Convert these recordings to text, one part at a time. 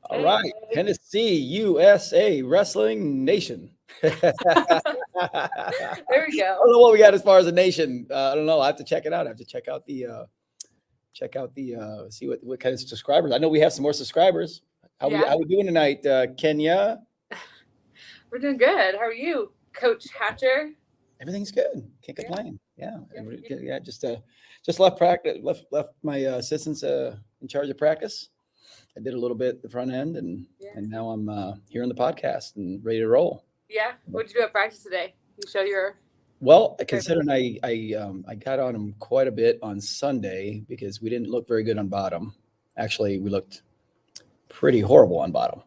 All right, Tennessee, USA, Wrestling Nation. There we go. I don't know what we got as far as a nation. I don't know. I have to check it out. I have to check out the see what kind of subscribers. I know we have some more subscribers. How we doing tonight, Kenya? We're doing good. How are you, Coach Hatcher? Everything's good. Can't complain. Yeah. Just left practice. Left my assistants in charge of practice. I did a little bit at the front end, and now I'm here on the podcast and ready to roll. Yeah. What did you do at practice today? You show your. Well, considering I got on them quite a bit on Sunday because we didn't look very good on bottom. Actually, we looked pretty horrible on bottom.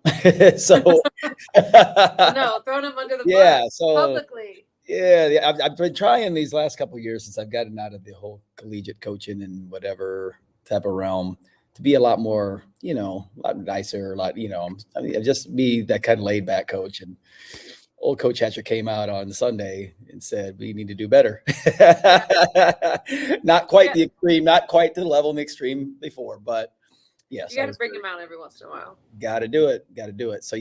So no, throwing them under the bus publicly. Yeah, I've been trying these last couple of years since I've gotten out of the whole collegiate coaching and whatever type of realm to be a lot more, a lot nicer, just be that kind of laid back coach. And old Coach Hatcher came out on Sunday and said, we need to do better. Not quite the extreme, not quite to the level in the extreme before, but yes. You got to bring him out every once in a while. Got to do it. So,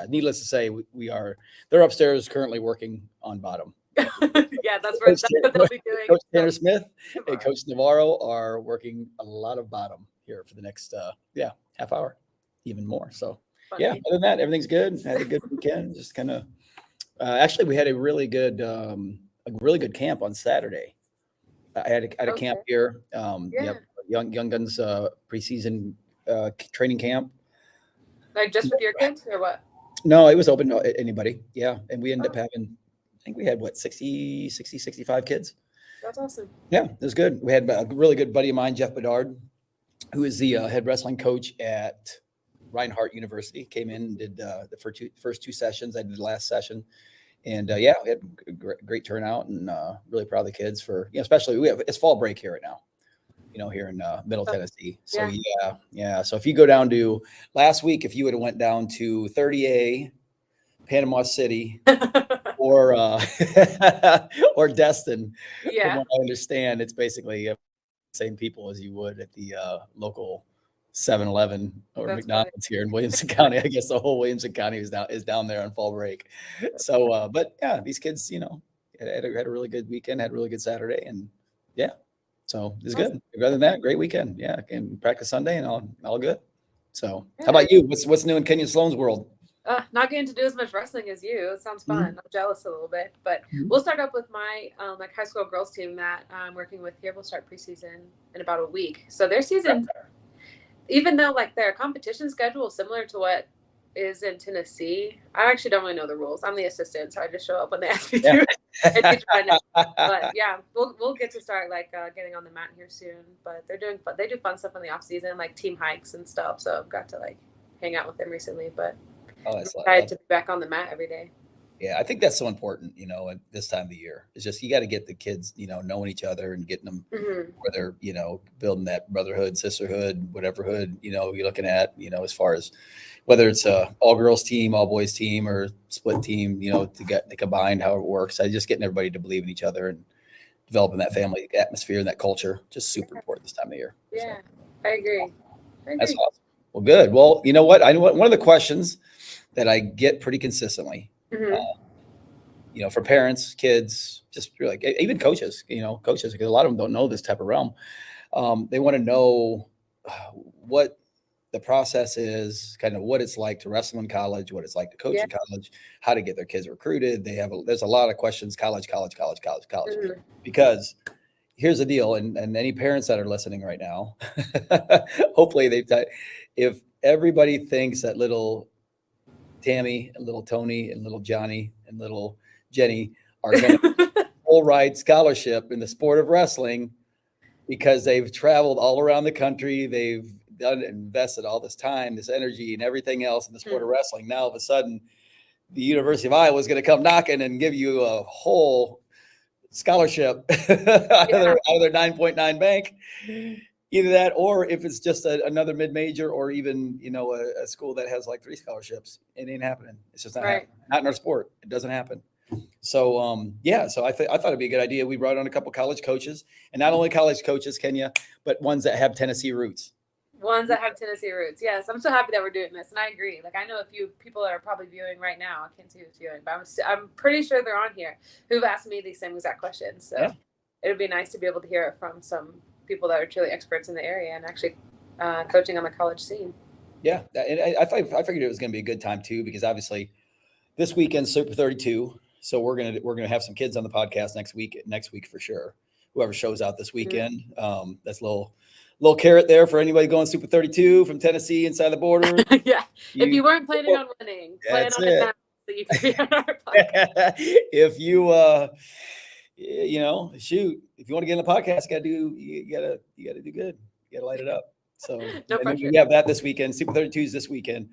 needless to say, they're upstairs currently working on bottom. That's what they'll be doing. Coach Tanner Smith and Coach Navarro are working a lot of bottom here for the next, half hour, even more. So, funny. Other than that, everything's good. Had a good weekend. Just kind of, actually, we had a really good camp on Saturday. I had a camp here. Young Guns preseason training camp. Like just with your kids or what? No, it was open to anybody. Yeah. And we ended up having, I think we had 65 kids. That's awesome. Yeah, it was good. We had a really good buddy of mine, Jeff Bedard, who is the head wrestling coach at Reinhardt University, came in and did the first two sessions. I did the last session. And we had a great turnout and really proud of the kids for, especially it's fall break here right now. Here in Middle Tennessee. So So if you go down to last week, if you would have went down to 30A, Panama City, or Destin, from what I understand, it's basically the same people as you would at the local 7-Eleven or McDonald's here in Williamson County. I guess the whole Williamson County is down there on fall break. So, these kids, had a really good weekend, had a really good Saturday, and so it's good. Other than that, great weekend. Yeah, I can practice Sunday and all good. So how about you? What's new in Kenya Sloan's world? Not getting to do as much wrestling as you. It sounds fun. I'm jealous a little bit, but we'll start up with my high school girls team that I'm working with here. We'll start preseason in about a week. So their season, even though their competition schedule is similar to what is in Tennessee, I actually don't really know the rules. I'm the assistant, so I just show up when they ask me to. But we'll get to start getting on the mat here soon. But they do fun stuff in the off season, like team hikes and stuff. So I've got to hang out with them recently. But I'm excited to be back on the mat every day. Yeah, I think that's so important, at this time of the year. It's just you got to get the kids, knowing each other and getting them where they're, building that brotherhood, sisterhood, whatever hood, you're looking at, as far as whether it's a all girls team, all boys team, or split team, to get the combined, how it works. Just getting everybody to believe in each other and developing that family atmosphere and that culture, just super important this time of the year. Yeah, so. I agree. That's awesome. Well, good. Well, you know what? I know one of the questions that I get pretty consistently, for parents, kids, just even coaches, because a lot of them don't know this type of realm. They want to know what the process is, kind of what it's like to wrestle in college, what it's like to coach in college, how to get their kids recruited. There's a lot of questions, college, because here's the deal. And any parents that are listening right now, hopefully if everybody thinks that little Tammy and little Tony and little Johnny and little Jenny are going to full ride scholarship in the sport of wrestling because they've traveled all around the country, they've invested all this time, this energy, and everything else in the sport of wrestling. Now, all of a sudden, the University of Iowa is going to come knocking and give you a whole scholarship out of their 9.9 bank. Either that, or if it's just another mid-major, or even a school that has 3 scholarships, it ain't happening. It's just not happening. Not in our sport. It doesn't happen. So so I thought it'd be a good idea. We brought on a couple college coaches, and not only college coaches, Kenya, but ones that have Tennessee roots. Ones that have Tennessee roots. Yes, I'm so happy that we're doing this, and I agree. Like, I know a few people that are probably viewing right now. I can't see who's viewing, but I'm pretty sure they're on here who've asked me these same exact questions. So it would be nice to be able to hear it from some people that are truly experts in the area and actually coaching on the college scene. Yeah, and I figured it was going to be a good time too, because obviously this weekend Super 32. So we're gonna have some kids on the podcast next week for sure. Whoever shows out this weekend, that's a little carrot there for anybody going Super 32 from Tennessee inside the border. Yeah, if you weren't planning on winning, plan on it now so you can be on our podcast. If you shoot, if you want to get in the podcast, you gotta do good. You gotta light it up. So No pressure. we have that this weekend. Super 32 is this weekend.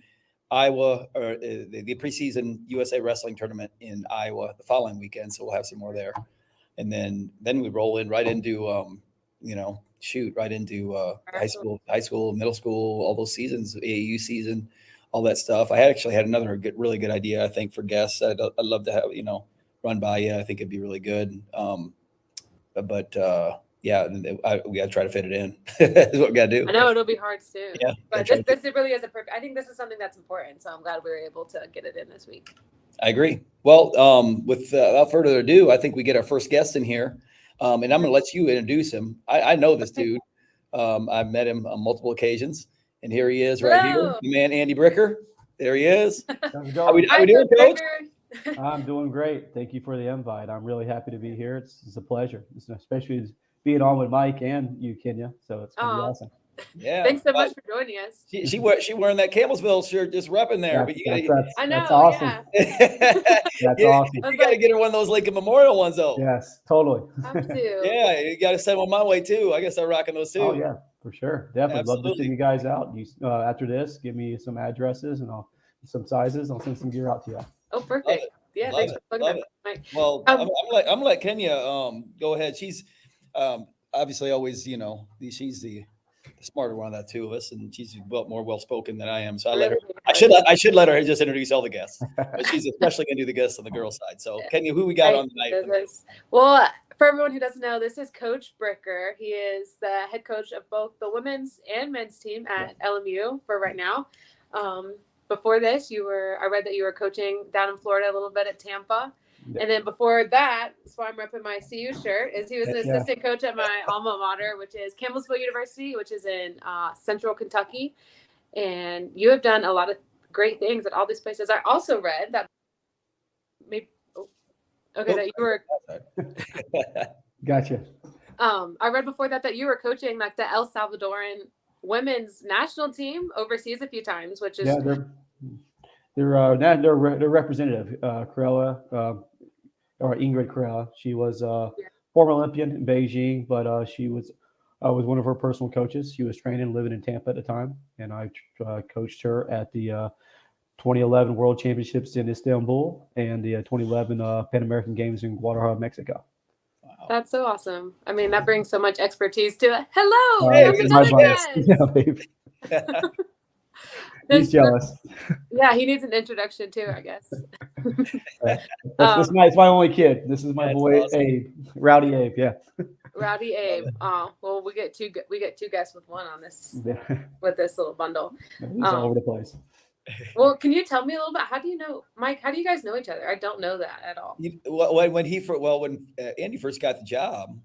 Iowa, or the preseason USA Wrestling Tournament in Iowa the following weekend. So we'll have some more there, and then we roll in right into high school, middle school, all those seasons, AAU season, all that stuff. I actually had another really good idea, I think, for guests. I'd love to have run by you. I think it'd be really good. We got to try to fit it in. That's what we got to do. I know it'll be hard too. Yeah, but this really is I think this is something that's important. So I'm glad we were able to get it in this week. I agree. Well, without further ado, I think we get our first guest in here, and I'm going to let you introduce him. I know this dude. I've met him on multiple occasions, and here he is right here, the man Andy Bricker. There he is. How we doing, Coach? I'm doing great. Thank you for the invite. I'm really happy to be here. It's a pleasure, especially being on with Mike and you, Kenya. So it's gonna be awesome. Yeah. Thanks so much for joining us. She wearing that Campbellsville shirt, just repping there. I know. That's awesome. Yeah. That's awesome. You got to get her one of those Lincoln Memorial ones, though. Yes, totally. Have to. Yeah, you got to send one my way too. I guess I'm rocking those too. Oh yeah, for sure. Definitely. Absolutely. Love to see you guys out. After this, give me some addresses and some sizes. I'll send some gear out to you. Oh, perfect. Yeah, thanks for plugging that. Well, I'm gonna let Kenya go ahead. She's obviously always, she's the smarter one of the two of us, and she's more well spoken than I am. So I should let her just introduce all the guests, but she's especially gonna do the guests on the girls' side. So Kenya, who we got on tonight? Well, for everyone who doesn't know, this is Coach Bricker. He is the head coach of both the women's and men's team at LMU for right now. Before this, I read that you were coaching down in Florida a little bit at Tampa. Yeah. And then before that, so I'm repping my CU shirt, he was an assistant coach at my alma mater, which is Campbellsville University, which is in central Kentucky. And you have done a lot of great things at all these places. I also read that that you were. Gotcha. I read before that you were coaching like the El Salvadoran women's national team overseas a few times, which is they're representative. Corella, or Ingrid Corella. She was former Olympian in Beijing, but she was one of her personal coaches. She was training and living in Tampa at the time, and I coached her at the 2011 World Championships in Istanbul and the 2011 Pan American Games in Guadalajara, Mexico. That's so awesome. I mean, that brings so much expertise to it. Hello. He's jealous. Yeah, he needs an introduction too, I guess. It's my only kid. This is my boy, awesome. Abe, Rowdy Abe. Yeah. Rowdy Abe. Oh, well, we get two guests with one on this with this little bundle. He's all over the place. Well, can you tell me a little bit? How do you know, Mike? How do you guys know each other? I don't know that at all. When Andy first got the job,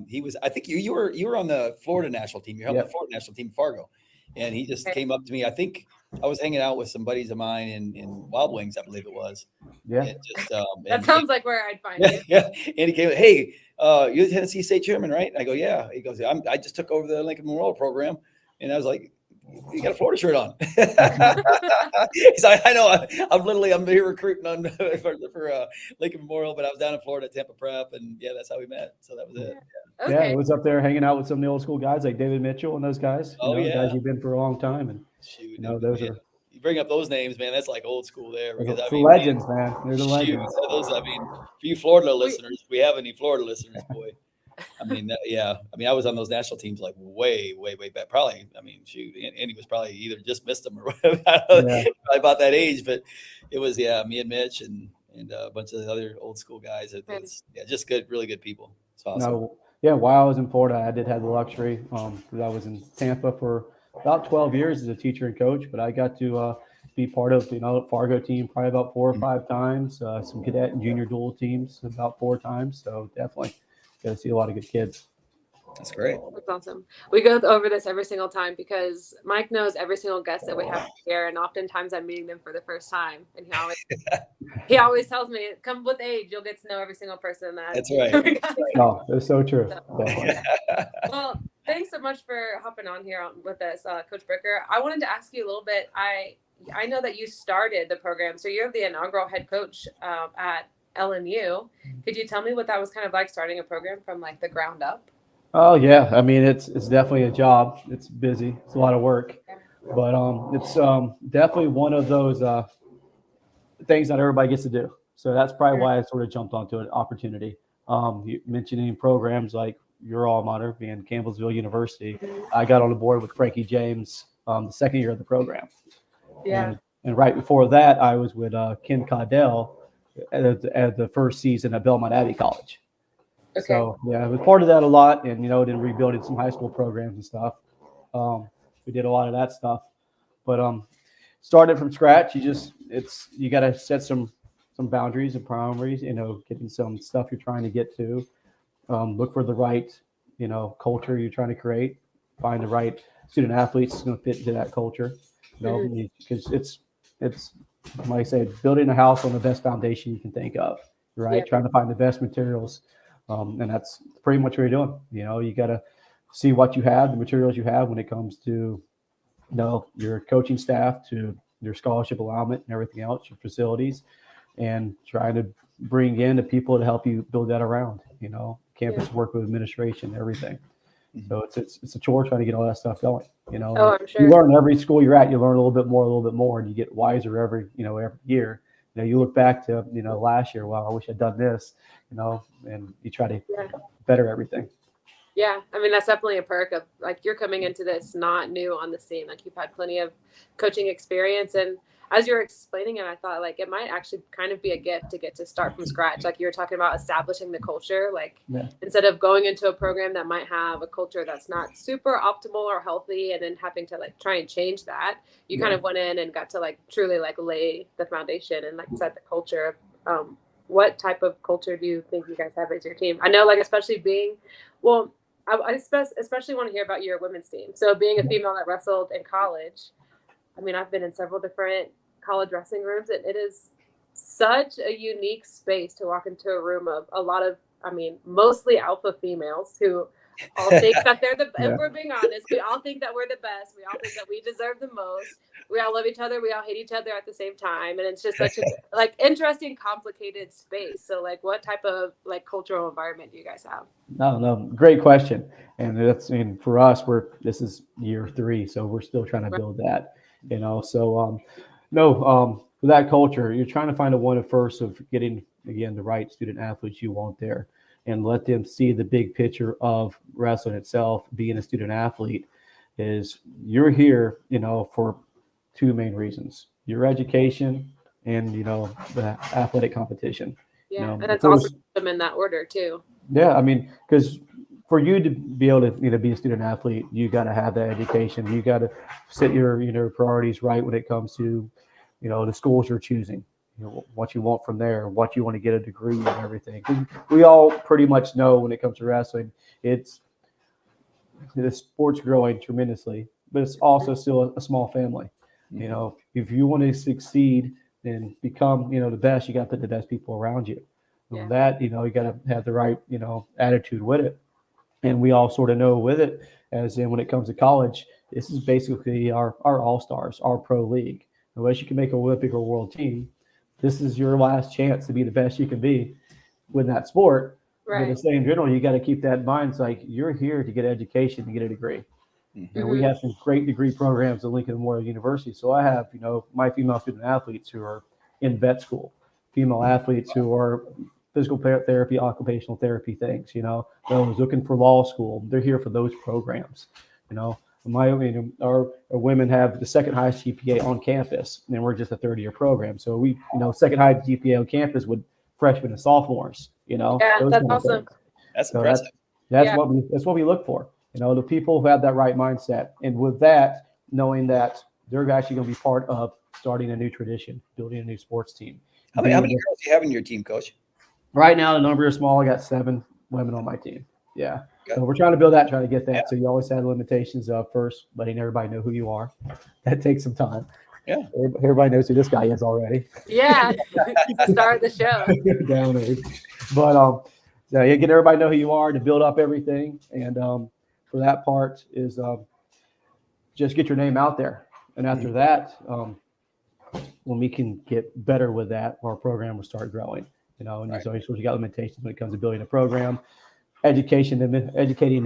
he was. I think you were on the Florida national team. You're on the Florida national team, Fargo, and he just came up to me. I think I was hanging out with some buddies of mine in Wild Wings, I believe it was. Yeah. And just, that sounds like where I'd find you. Yeah. And he came, hey, you're the Tennessee State chairman, right? And I go, yeah. He goes, I just took over the Lincoln Memorial program, and I was like, you got a Florida shirt on. He's like, I know. I'm here recruiting for Lincoln Memorial, but I was down in Florida at Tampa Prep, and that's how we met. So that was it. Yeah. Okay. I was up there hanging out with some of the old school guys like David Mitchell and those guys. Guys you've been for a long time, and those are. You bring up those names, man. That's like old school there. Because, legends, man. They're the legends. For you Florida listeners, if we have any Florida listeners, boy. I mean, I was on those national teams like way, way, way back. Probably, Andy was probably either just missed them or whatever. Probably about that age, but it was, me and Mitch and a bunch of the other old school guys. It was, just good, really good people. It's awesome. While I was in Florida, I did have the luxury because I was in Tampa for about 12 years as a teacher and coach, but I got to be part of, Fargo team probably about 4 or 5 times, some cadet and junior dual teams about 4 times. So definitely got to see a lot of good kids. That's great. That's awesome. We go over this every single time because Mike knows every single guest that we have here, and oftentimes I'm meeting them for the first time, and he always tells me, "Come with age, you'll get to know every single person that." That's right. Oh, that's so true. Well, thanks so much for hopping on here with us, Coach Bricker. I wanted to ask you a little bit. I know that you started the program, so you're the inaugural head coach at LNU. Could you tell me what that was kind of like, starting a program from like the ground up? Oh yeah, I mean it's definitely a job. It's busy. It's a lot of work, but it's definitely one of those things that everybody gets to do. So that's probably why I sort of jumped onto an opportunity. You mentioning programs like your alma mater, being Campbellsville University. I got on the board with Frankie James the second year of the program. Yeah. And right before that, I was with Ken Caudell at the first season at Belmont Abbey College. Okay. So yeah, I was part of that a lot, and then rebuilding some high school programs and stuff. We did a lot of that stuff, but started from scratch. You got to set some boundaries and priorities. Getting some stuff you're trying to get to. Look for the right culture you're trying to create. Find the right student athletes that's going to fit into that culture. Because it's like I say, building a house on the best foundation you can think of. Right, Yeah. Trying to find the best materials. And that's pretty much what you're doing. You got to see what you have, the materials you have when it comes to, your coaching staff, to your scholarship allowment and everything else, your facilities, and trying to bring in the people to help you build that around, campus work with administration, everything. So it's a chore trying to get all that stuff going, Oh, I'm sure. You learn every school you're at, you learn a little bit more, and you get wiser every year. You look back to, last year, wow, I wish I'd done this, and you try to better everything. Yeah. I mean, that's definitely a perk of like, you're coming into this not new on the scene. Like, you've had plenty of coaching experience. And as you're explaining it, I thought like it might actually kind of be a gift to get to start from scratch. Like you were talking about establishing the culture, like instead of going into a program that might have a culture that's not super optimal or healthy, and then having to like try and change that, you kind of went in and got to like truly like lay the foundation and like set the culture. What type of culture do you think you guys have as your team? I know, like, especially being, well, I especially want to hear about your women's team. So being a female that wrestled in college, I mean, I've been in several different college wrestling rooms, and it is such a unique space to walk into a room of a lot of, I mean, mostly alpha females who all think that they're if we're being honest, we all think that we're the best. We all think that we deserve the most. We all love each other. We all hate each other at the same time. And it's just such a like interesting, complicated space. So like, what type of like cultural environment do you guys have? No, great question. And for us, this is year 3, so we're still trying to build that, so, with that culture, you're trying to find a one of first of getting, again, the right student athletes you want there, and let them see the big picture of wrestling itself. Being a student athlete is you're here, for 2 main reasons: your education and, the athletic competition. Yeah. And it's also them in that order too. Yeah. I mean, because for you to be able to, be a student athlete, you got to have that education. You got to set your priorities right when it comes to, the schools you're choosing, what you want from there, what you want to get a degree and everything. 'Cause we all pretty much know when it comes to wrestling, the sport's growing tremendously, but it's also still a small family. If you want to succeed and become, the best, you got to put the best people around you. Yeah. That, you got to have the right, attitude with it. And we all sort of know with it, as in when it comes to college, this is basically our all-stars, our pro league. Unless you can make an Olympic or world team, this is your last chance to be the best you can be with that sport. Right. But to say in general, you got to keep that in mind. It's like you're here to get education, to get a degree. And we have some great degree programs at Lincoln Memorial University. So I have, my female student athletes who are in vet school, female athletes who are physical therapy, occupational therapy things, those looking for law school. They're here for those programs. Our women have the second highest GPA on campus, and we're just a third-year program. So we, second highest GPA on campus with freshmen and sophomores. Yeah, that's awesome. That's impressive. That's what we look for. The people who have that right mindset, and with that, knowing that they're actually going to be part of starting a new tradition, building a new sports team. How many girls do you have in your team, Coach? Right now, the number is small. I got 7 women on my team. Yeah. Good. So we're trying to build that, trying to get that. Yeah. So you always have limitations of first letting everybody know who you are. That takes some time. Yeah. Everybody knows who this guy is already. Yeah. Start the show. Down age. But so you get everybody know who you are to build up everything. And for that part is just get your name out there. And after that, when we can get better with that, our program will start growing. And Right. so you got limitations when it comes to building a program, educating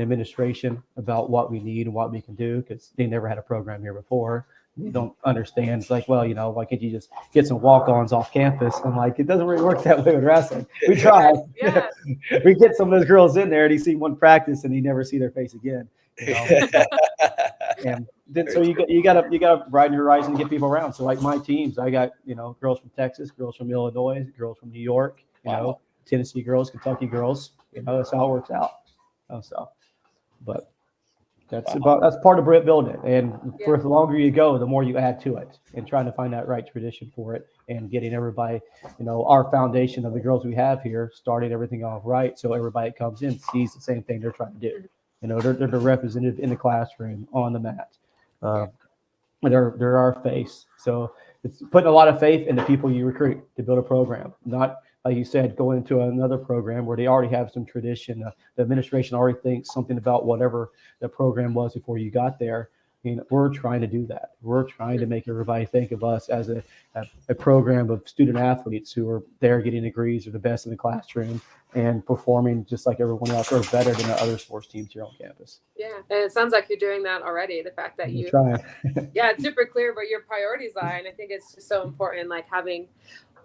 administration about what we need and what we can do, because they never had a program here before. They don't understand. It's like, well, why can't you just get some walk-ons off campus? I'm like, it doesn't really work that way with wrestling. We try. Yeah. We get some of those girls in there, and you see one practice, and you never see their face again. And then so you gotta widen your horizon and get people around. So like my teams, I got girls from Texas, girls from Illinois, girls from New York, Wow. Tennessee girls, Kentucky girls. That's how it works out. But that's part of building it. And for the longer you go, the more you add to it, and trying to find that right tradition for it, and getting everybody, our foundation of the girls we have here, starting everything off right, so everybody that comes in sees the same thing they're trying to do. They're the representative in the classroom, on the mat. They're our face. So it's putting a lot of faith in the people you recruit to build a program. Not, like you said, going into another program where they already have some tradition. The administration already thinks something about whatever the program was before you got there. We're trying to do that. We're trying to make everybody think of us as a program of student athletes who are there getting degrees, or the best in the classroom, and performing just like everyone else, or better than the other sports teams here on campus. Yeah, and it sounds like you're doing that already. The fact that We're trying. yeah, it's super clear where your priorities lie, and I think it's just so important. Like having,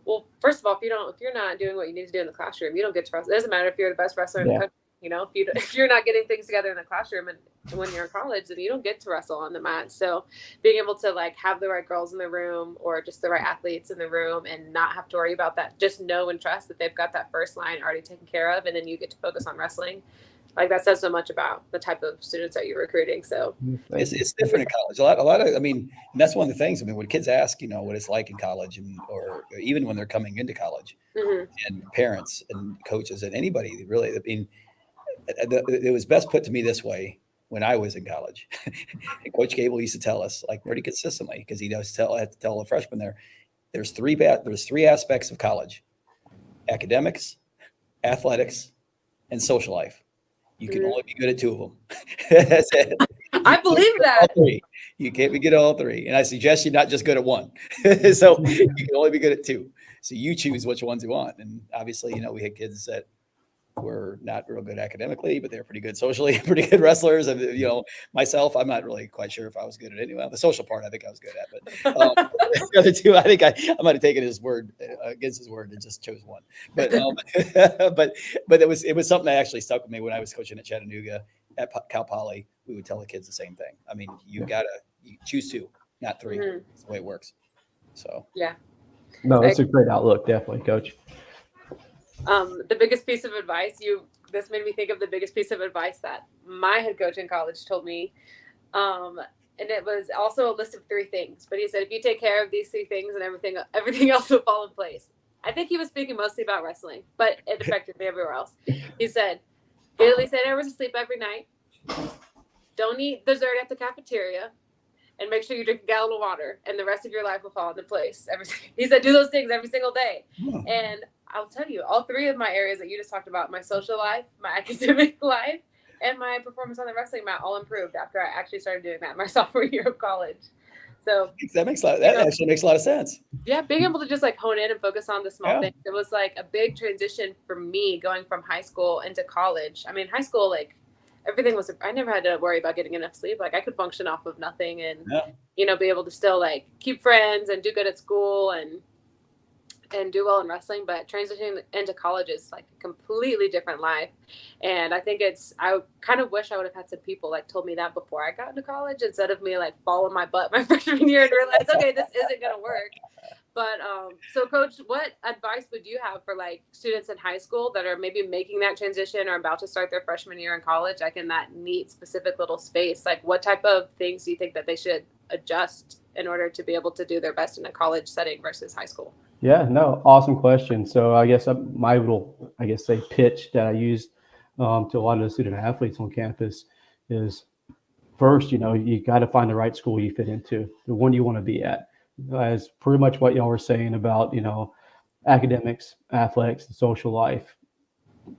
well, first of all, if you're not doing what you need to do in the classroom, you don't get to wrestle. It doesn't matter if you're the best wrestler in the country. If you're not getting things together in the classroom and when you're in college, then you don't get to wrestle on the mat. So being able to have the right girls in the room, or just the right athletes in the room, and not have to worry about that, just know and trust that they've got that first line already taken care of, and then you get to focus on wrestling. That says so much about the type of students that you're recruiting. So it's different in college. A lot of, and that's one of the things. When kids ask, what it's like in college, or even when they're coming into college, and parents and coaches and anybody really, it was best put to me this way when I was in college. And Coach Cable used to tell us pretty consistently, because he had to tell the freshmen there's three aspects of college: academics, athletics, and social life. You can only be good at 2 of them. That's it. I believe that. You can't be good at all 3. And I suggest you're not just good at 1. So you can only be good at 2. So you choose which ones you want. And obviously, we had kids that were not real good academically, but they're pretty good socially, pretty good wrestlers. And, myself, I'm not really quite sure if I was good at any. Well, the social part, I think I was good at, but the other 2, I think I might have taken his word against his word and just chose 1. But, but it was something that actually stuck with me when I was coaching at Chattanooga at Cal Poly. We would tell the kids the same thing. You choose 2, not 3. That's the way it works. So, yeah. No, that's a great outlook. Definitely, Coach. The biggest piece of advice this made me think of the biggest piece of advice that my head coach in college told me. And it was also a list of 3 things, but he said, if you take care of these 3 things, and everything else will fall in place. I think he was speaking mostly about wrestling, but it affected me everywhere else. He said, get at least 8 hours of sleep every night. Don't eat dessert at the cafeteria, and make sure you drink a gallon of water, and the rest of your life will fall into place. He said, do those things every single day. And I'll tell you, all 3 of my areas that you just talked about, my social life, my academic life, and my performance on the wrestling mat, all improved after I actually started doing that my sophomore year of college. So that actually makes a lot of sense. Yeah, being able to just hone in and focus on the small things. It was a big transition for me going from high school into college. High school, everything was, I never had to worry about getting enough sleep. I could function off of nothing and, be able to still keep friends and do good at school and do well in wrestling. But transitioning into college is a completely different life. And I think I kind of wish I would have had some people told me that before I got into college, instead of me falling my butt my freshman year and realize, okay, this isn't going to work. But so Coach, what advice would you have for like students in high school that are maybe making that transition or about to start their freshman year in college, like in that neat specific little space? Like what type of things do you think that they should adjust in order to be able to do their best in a college setting versus high school? Yeah, no, awesome question. So I guess my little, say pitch that I used to a lot of the student athletes on campus is first, you got to find the right school you fit into, the one you want to be at. As pretty much what y'all were saying about, academics, athletics, and social life,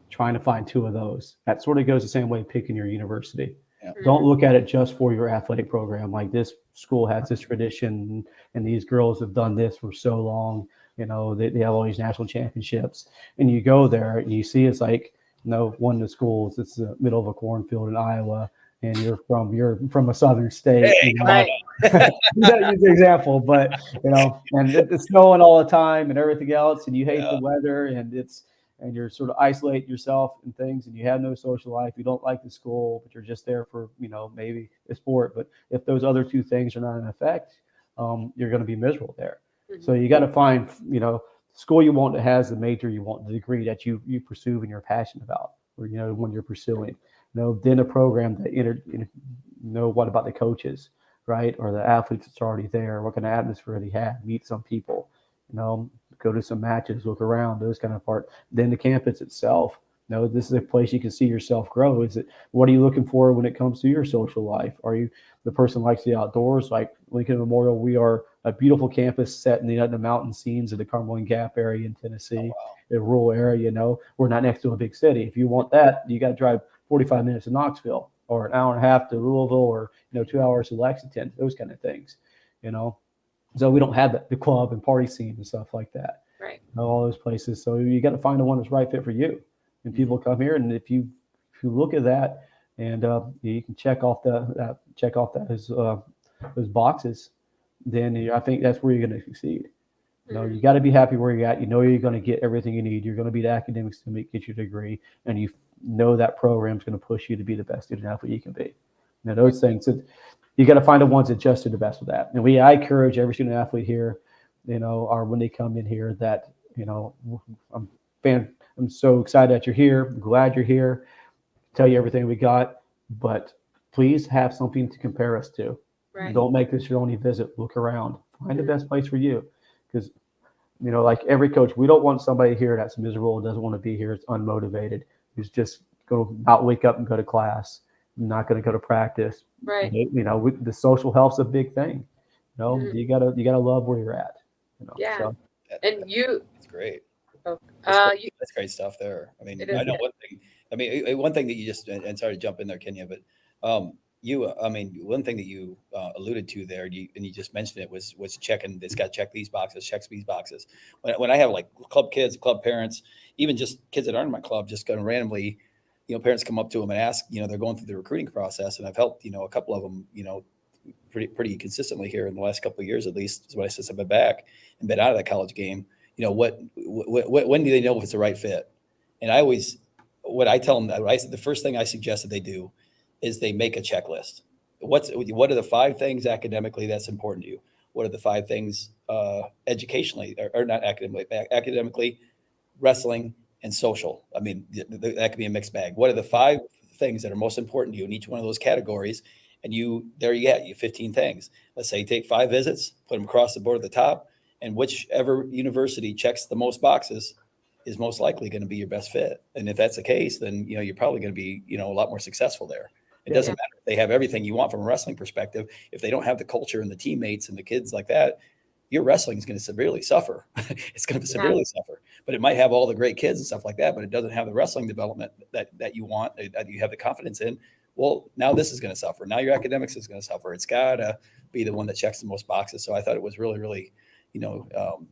trying to find two of those. That sort of goes the same way picking your university. Yeah. Don't look at it just for your athletic program. Like this school has this tradition and these girls have done this for so long. They have all these national championships. And you go there and you see it's like, one of the schools, it's the middle of a cornfield in Iowa, and you're from a southern state. Hey, come on. You gotta use the example, but and it's snowing all the time and everything else, and you hate the weather, and you're sort of isolating yourself and things, and you have no social life. You don't like the school, but you're just there for maybe a sport. But if those other two things are not in effect, you're going to be miserable there. Mm-hmm. So you got to find school you want that has the major you want, the degree that you pursue and you're passionate about, or when you're pursuing. Then a program that what about the coaches, right, or the athletes that's already there? What kind of atmosphere they have? Meet some people, go to some matches, look around, those kind of part. Then the campus itself. This is a place you can see yourself grow. What are you looking for when it comes to your social life? Are you the person who likes the outdoors? Like Lincoln Memorial, we are a beautiful campus set in the mountain scenes of the Cumberland Gap area in Tennessee, a rural area. We're not next to a big city. If you want that, you got to drive 45 minutes to Knoxville, or an hour and a half to Louisville, or 2 hours to Lexington. Those kind of things, So we don't have the club and party scene and stuff like that. Right. All those places. So you got to find the one that's right fit for you. And people come here, and if you look at that, and you can check off those boxes, then I think that's where you're going to succeed. You got to be happy where you're at. You're going to get everything you need. You're going to be the academics to get your degree, and you know that program's going to push you to be the best student athlete you can be. Those things. You got to find the ones that just do the best with that. And I encourage every student athlete here, or when they come in here, that I'm so excited that you're here. I'm glad you're here. Tell you everything we got, but please have something to compare us to. Right. Don't make this your only visit. Look around. Find the best place for you, because like every coach, we don't want somebody here that's miserable, doesn't want to be here, is unmotivated, who's just going to not wake up and go to class, not going to go to practice. Right. The social health's a big thing. You gotta love where you're at. Yeah. So. And That's great. Oh, that's great stuff there. I mean, I know one thing. I mean, one thing that you just, and sorry to jump in there, Kenya, but one thing that you alluded to there, and you just mentioned it, was checking. It's got to check these boxes, checks these boxes. When I have like club kids, club parents, even just kids that aren't in my club, just going to randomly, parents come up to them and ask, they're going through the recruiting process, and I've helped, a couple of them, pretty consistently here in the last couple of years, at least, is what I since I've been back and been out of that college game. When do they know if it's the right fit? And what I tell them, the first thing I suggest that they do is they make a checklist. What are the 5 things academically that's important to you? What are the 5 things educationally, or not academically, wrestling and social? I mean, that could be a mixed bag. What are the 5 things that are most important to you in each one of those categories? And there you get 15 things. Let's say you take 5 visits, put them across the board at the top, and whichever university checks the most boxes is most likely going to be your best fit. And if that's the case, then you're probably going to be a lot more successful there. It doesn't matter if they have everything you want from a wrestling perspective. If they don't have the culture and the teammates and the kids like that, your wrestling is going to severely suffer. It's going to severely suffer. But it might have all the great kids and stuff like that, but it doesn't have the wrestling development that you want, that you have the confidence in. Well, now this is going to suffer. Now your academics is going to suffer. It's got to be the one that checks the most boxes. So I thought it was really, really,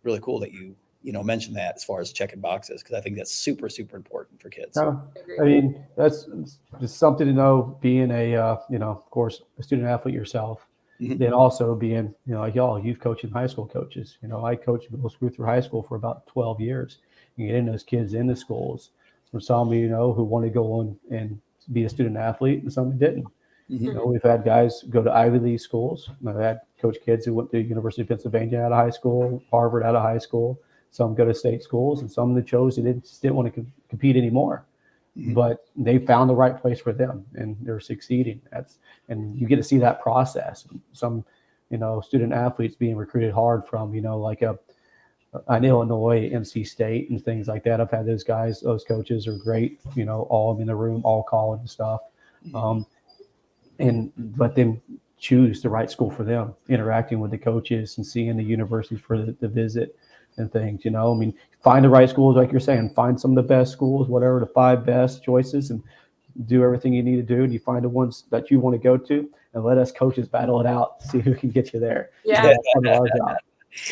really cool that you mentioned that as far as checking boxes, because I think that's super, super important for kids. No, I mean, that's just something to know, being a, of course, a student athlete yourself, then also being, like y'all, youth coaching high school coaches. I coached middle school through high school for about 12 years. You get in those kids in the schools. Some of you who want to go on and be a student athlete, and some didn't. You know, we've had guys go to Ivy League schools. I've had coach kids who went to University of Pennsylvania out of high school, Harvard out of high school. Some go to state schools, and some that chose they just didn't want to compete anymore. But they found the right place for them, and they're succeeding. And you get to see that process. Some, you know, student athletes being recruited hard from, you know, like an Illinois, NC State, and things like that. I've had those guys; those coaches are great. You know, all in the room, all calling and stuff. And let them choose the right school for them, interacting with the coaches and seeing the universities for the visit and things, you know. I mean, find the right schools, like you're saying, find some of the best schools, whatever the 5 best choices, and do everything you need to do. And you find the ones that you want to go to, and let us coaches battle it out, see who can get you there. Yeah. That's part of our job.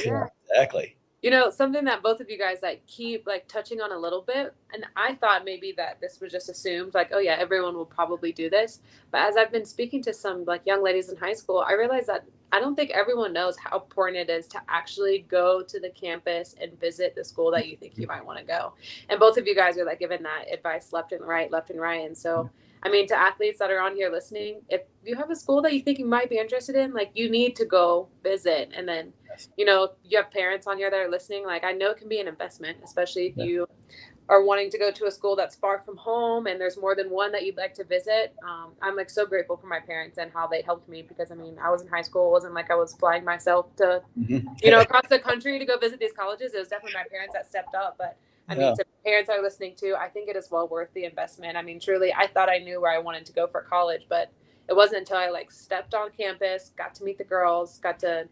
Yeah. Exactly. You know, something that both of you guys like keep like touching on a little bit, and I thought maybe that this was just assumed, like, oh yeah, everyone will probably do this. But as I've been speaking to some like young ladies in high school, I realized that I don't think everyone knows how important it is to actually go to the campus and visit the school that you think you might want to go. And both of you guys are like giving that advice left and right. And so, I mean, to athletes that are on here listening, if you have a school that you think you might be interested in, like, you need to go visit. And then, you know, you have parents on here that are listening. Like, I know it can be an investment, especially if you are wanting to go to a school that's far from home and there's more than one that you'd like to visit. I'm like so grateful for my parents and how they helped me, because I mean, I was in high school. It wasn't like I was flying myself to, you know, across the country to go visit these colleges. It was definitely my parents that stepped up. But I mean, to parents that are listening too, I think it is well worth the investment. I mean, truly, I thought I knew where I wanted to go for college, but it wasn't until I like stepped on campus, got to meet the girls, got to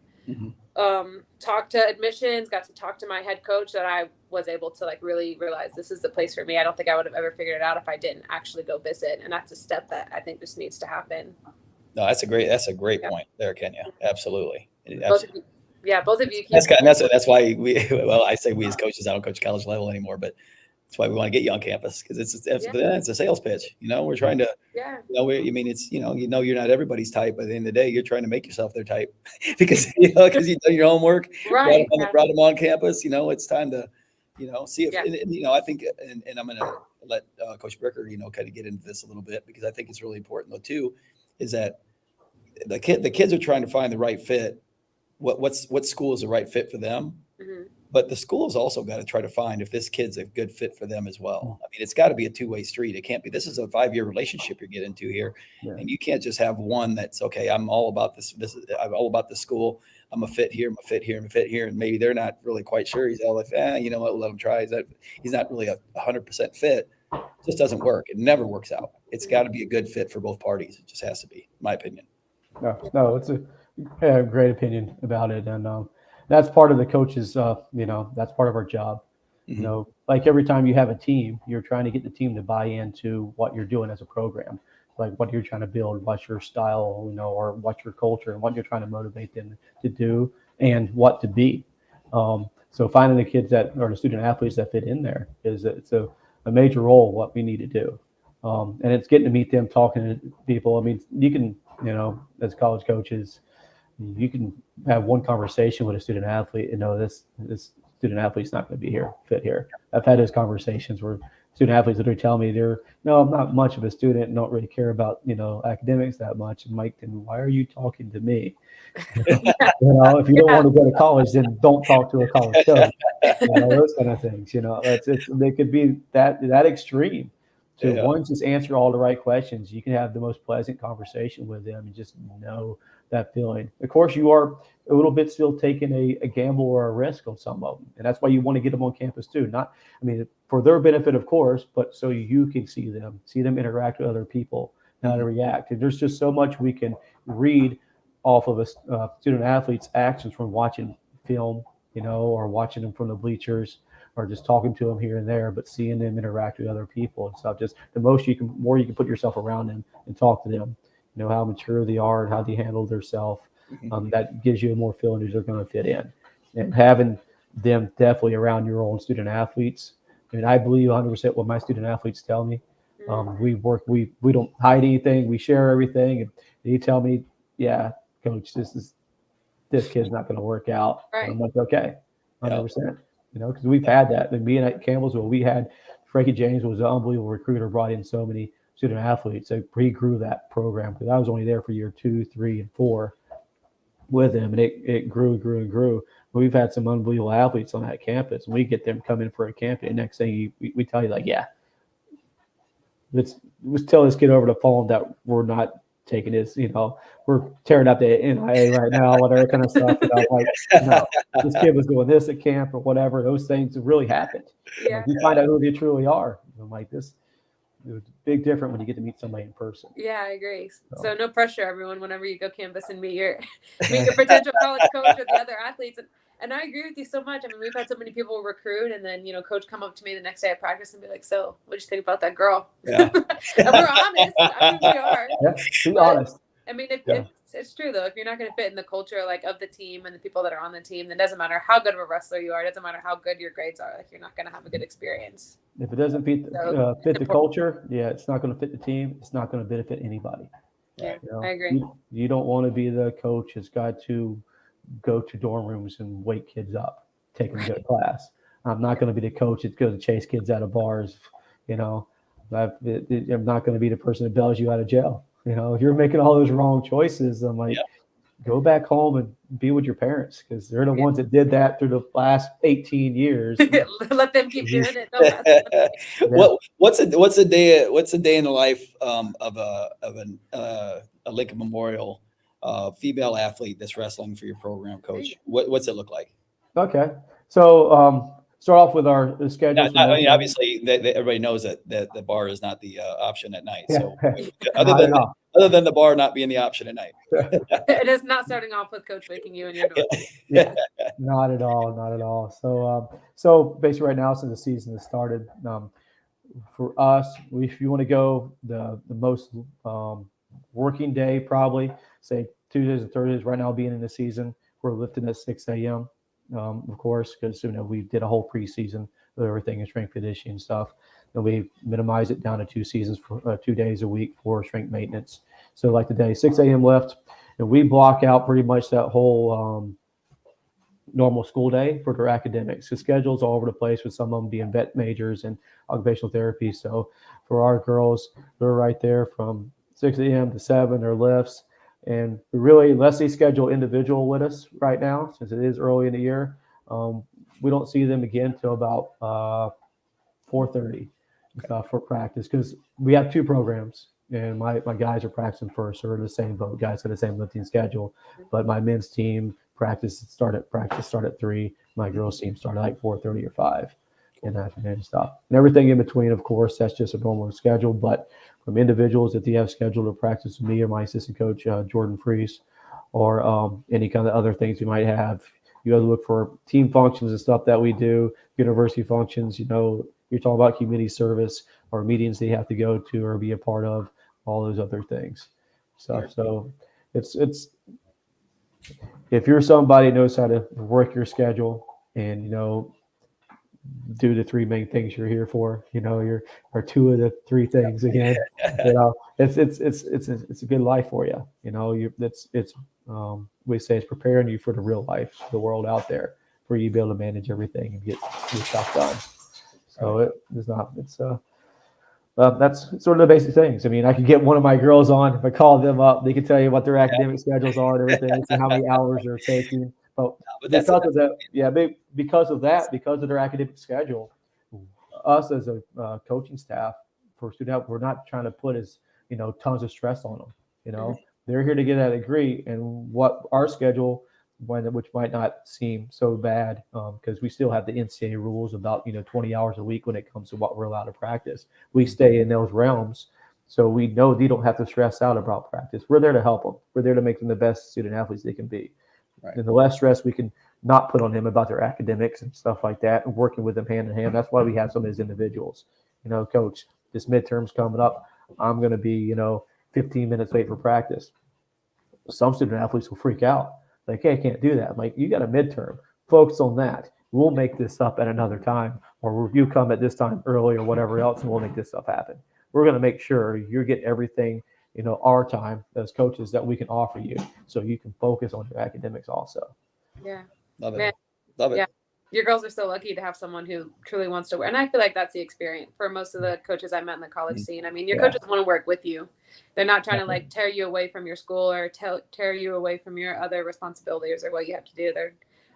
talk to admissions, got to talk to my head coach, that I was able to like really realize this is the place for me. I don't think I would have ever figured it out if I didn't actually go visit. And that's a step that I think just needs to happen. No, that's a great point there, Kenya. Absolutely. Both of you. That's why I say we as coaches, I don't coach college level anymore, but that's why we want to get you on campus, because it's a sales pitch. You know, we're trying to, it's, you know, you're not everybody's type, but at the end of the day, you're trying to make yourself their type because you've done your homework, right? Brought them on campus. You know, it's time to, you know, see if, and, you know, I think, and I'm going to let Coach Bricker, you know, kind of get into this a little bit, because I think it's really important though too, is that the kids are trying to find the right fit. What school is the right fit for them? But the school's also got to try to find if this kid's a good fit for them as well. I mean, it's got to be a two-way street. It can't be, this is a 5-year relationship you're getting into here. And you can't just have one that's, okay, I'm all about this. I'm all about the school. I'm a fit here. I'm a fit here. I'm a fit here. And maybe they're not really quite sure. He's all like, you know what, we'll let him try. He's not really a 100% fit. It just doesn't work. It never works out. It's got to be a good fit for both parties. It just has to be, in my opinion. No, it's a great opinion about it. And that's part of the coaches, you know, that's part of our job. You know, like every time you have a team, you're trying to get the team to buy into what you're doing as a program, like what you're trying to build, what's your style, you know, or what's your culture and what you're trying to motivate them to do and what to be. So finding the kids that are the student athletes that fit in there it's a major role of what we need to do. And it's getting to meet them, talking to people. I mean, you can, you know, as college coaches, you can have one conversation with a student athlete and know this student athlete's not going to be fit here. I've had those conversations where student athletes literally tell me I'm not much of a student and don't really care about, you know, academics that much. And Mike, then why are you talking to me? You know, if you don't want to go to college, then don't talk to a college coach. You know, those kind of things. You know, they could be that extreme. So once just answer all the right questions, you can have the most pleasant conversation with them and just know that feeling. Of course, you are a little bit still taking a gamble or a risk on some of them. And that's why you want to get them on campus too. For their benefit, of course, but so you can see them interact with other people, how to react. And there's just so much we can read off of a student athlete's actions from watching film, you know, or watching them from the bleachers, or just talking to them here and there, but seeing them interact with other people and stuff. Just the more you can put yourself around them and talk to them, you know, how mature they are and how they handle themselves. That gives you a more feeling that they're going to fit in. And having them definitely around your own student athletes. I mean, I believe 100% what my student athletes tell me. We don't hide anything. We share everything. And they tell me, yeah, coach, this kid's not going to work out. Right. I'm like, okay, 100%. You know, because we've had that. And being at Campbellsville, we had Frankie James was an unbelievable recruiter, brought in so many student athletes. So he grew that program because I was only there for year 2, 3, and 4 with him, and it grew and grew and grew. We've had some unbelievable athletes on that campus, and we get them come in for a camp, and next thing we tell you, like, yeah, let's tell this kid over the phone that we're not taking this, we're tearing up the NIA right now, whatever kind of stuff. Like, no, this kid was doing this at camp or whatever. Those things really happened. Yeah. Like, you find out who they truly are. I'm like, this. It was big different when you get to meet somebody in person. Yeah, I agree. So no pressure, everyone, whenever you go campus and meet your potential college coach or the other athletes. And I agree with you so much. I mean, we've had so many people recruit, and then, coach come up to me the next day at practice and be like, so what'd you think about that girl? Yeah. And we're honest. I mean, we are. Yeah, be honest. I mean, it's true, though. If you're not going to fit in the culture, like, of the team and the people that are on the team, then it doesn't matter how good of a wrestler you are. It doesn't matter how good your grades are. Like, you're not going to have a good experience. If it doesn't fit the culture, it's not going to fit the team. It's not going to benefit anybody. Yeah, I agree. You don't want to be the coach that's got to go to dorm rooms and wake kids up, take them to class. I'm not going to be the coach that's going to chase kids out of bars. I'm not going to be the person that bails you out of jail. If you're making all those wrong choices, I'm like, go back home and be with your parents, because they're the ones that did that through the last 18 years. Let them keep doing it. What's a day in the life of a Lincoln Memorial female athlete that's wrestling for your program, coach? What's it look like? Okay, so start off with our schedule. Obviously, everybody knows that the bar is not the option at night. Yeah. So other than the bar not being the option at night. It is not starting off with coach waking you in your door. Yeah, not at all. So basically right now, since the season has started, for us, if you want to go the most working day, probably say Tuesdays and Thursdays. Right now, being in the season, we're lifting at 6 a.m. Of course, because we did a whole preseason with everything in strength conditioning and stuff. And we minimize it down to 2 days a week for strength maintenance. So like today, 6 a.m. lift, and we block out pretty much that whole normal school day for their academics. The schedule's all over the place, with some of them being vet majors and occupational therapy. So for our girls, they're right there from 6 a.m. to 7, their lifts. And really, unless they schedule individual with us right now, since it is early in the year, we don't see them again till about 4:30 for practice, because we have 2 programs, and my guys are practicing first, or the same boat. Guys have the same lifting schedule, but my men's team practice start at 3. My girls team start at like 4:30 or 5, and that and stuff, and everything in between. Of course, that's just a normal schedule, but from individuals that they have scheduled to practice with me or my assistant coach, Jordan Freese, or any kind of other things you might have. You have to look for team functions and stuff that we do, university functions. You're talking about community service or meetings they have to go to or be a part of, all those other things. So it's if you're somebody who knows how to work your schedule and do the 3 main things you're here for, or 2 of the 3 things again. It's a good life for you. We say it's preparing you for the real life, the world out there, for you to be able to manage everything and get stuff done. So that's sort of the basic things. I mean, I could get one of my girls on. If I call them up, they can tell you what their academic schedules are and everything, and how many hours they're taking. But because of that, because of their academic schedule, us as a coaching staff for student health, we're not trying to put tons of stress on them. They're here to get that degree, and what our schedule, which might not seem so bad, because we still have the NCAA rules about 20 hours a week when it comes to what we're allowed to practice. We stay in those realms, so we know they don't have to stress out about practice. We're there to help them. We're there to make them the best student athletes they can be. Right. And the less stress we can not put on them about their academics and stuff like that, and working with them hand in hand. That's why we have some of these individuals. Coach, this midterm's coming up. I'm going to be 15 minutes late for practice. Some student athletes will freak out. Like, hey, I can't do that. I'm like, you got a midterm. Focus on that. We'll make this up at another time, or you come at this time early or whatever else, and we'll make this stuff happen. We're going to make sure you get everything, our time as coaches that we can offer you, so you can focus on your academics also. Yeah. Love it. Love it. Yeah. Your girls are so lucky to have someone who truly wants to work. And I feel like that's the experience for most of the coaches I met in the college scene. I mean, your coaches want to work with you. They're not trying to like tear you away from your school or tear you away from your other responsibilities or what you have to do.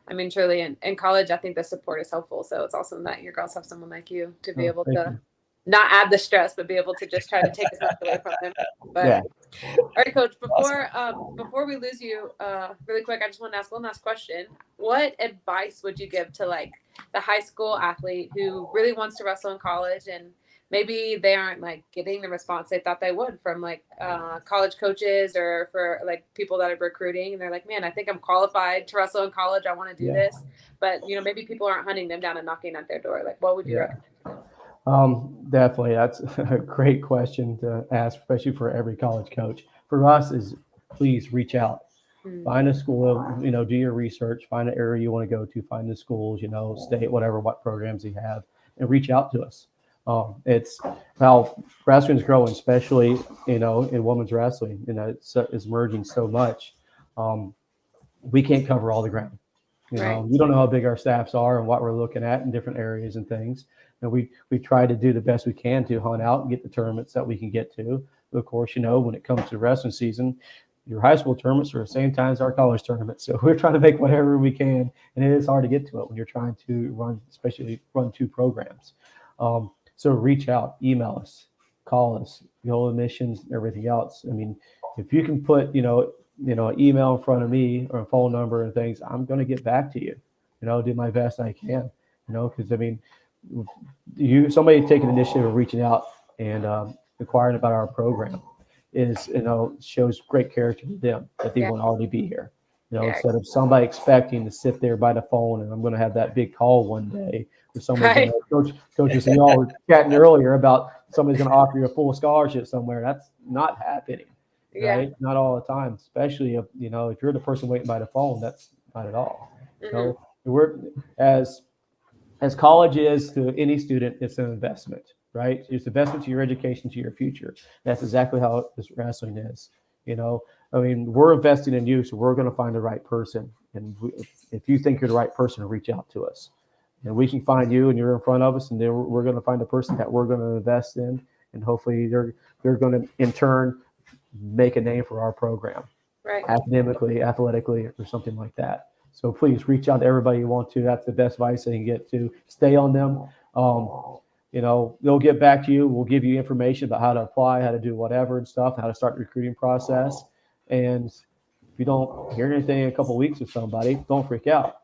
I mean, truly in college, I think the support is helpful. So it's awesome that your girls have someone like you to be able to not add the stress, but be able to just try to take as much away from them. But all right, Coach, before we lose you really quick, I just want to ask one last question. What advice would you give to like the high school athlete who really wants to wrestle in college and maybe they aren't like getting the response they thought they would from like college coaches or for like people that are recruiting, and they're like, man, I think I'm qualified to wrestle in college. I want to do this, but maybe people aren't hunting them down and knocking at their door. Like, what would you recommend? Definitely. That's a great question to ask, especially for every college coach. For us is please reach out, find a school, do your research, find an area you want to go to, find the schools, state, what programs you have, and reach out to us. It's how wrestling is growing, especially, in women's wrestling, it's merging so much. We can't cover all the ground. We don't know how big our staffs are and what we're looking at in different areas and things. And we try to do the best we can to hunt out and get the tournaments that we can get to. But of course, when it comes to wrestling season, your high school tournaments are the same time as our college tournaments. So we're trying to make whatever we can. And it is hard to get to it when you're trying to run two programs. So reach out, email us, call us, admissions, everything else. I mean, if you can put, an email in front of me or a phone number and things, I'm going to get back to you, do my best I can, because I mean, somebody taking initiative of reaching out and inquiring about our program is, shows great character to them that they won't already be here. Instead of somebody expecting to sit there by the phone and I'm going to have that big call one day with somebody, coaches, and y'all were chatting earlier about somebody's going to offer you a full scholarship somewhere. That's not happening, right? Not all the time, especially if you're the person waiting by the phone. That's not at all. We're as college is to any student, it's an investment, right? It's an investment to your education, to your future. That's exactly how this wrestling is. I mean, we're investing in you, so we're going to find the right person. And if you think you're the right person, reach out to us. And we can find you, and you're in front of us, and then we're going to find a person that we're going to invest in, and hopefully they're going to, in turn, make a name for our program, academically, athletically, or something like that. So please reach out to everybody you want to. That's the best advice they can get to. Stay on them. They'll get back to you. We'll give you information about how to apply, how to do whatever and stuff, how to start the recruiting process. And if you don't hear anything in a couple of weeks with somebody, don't freak out.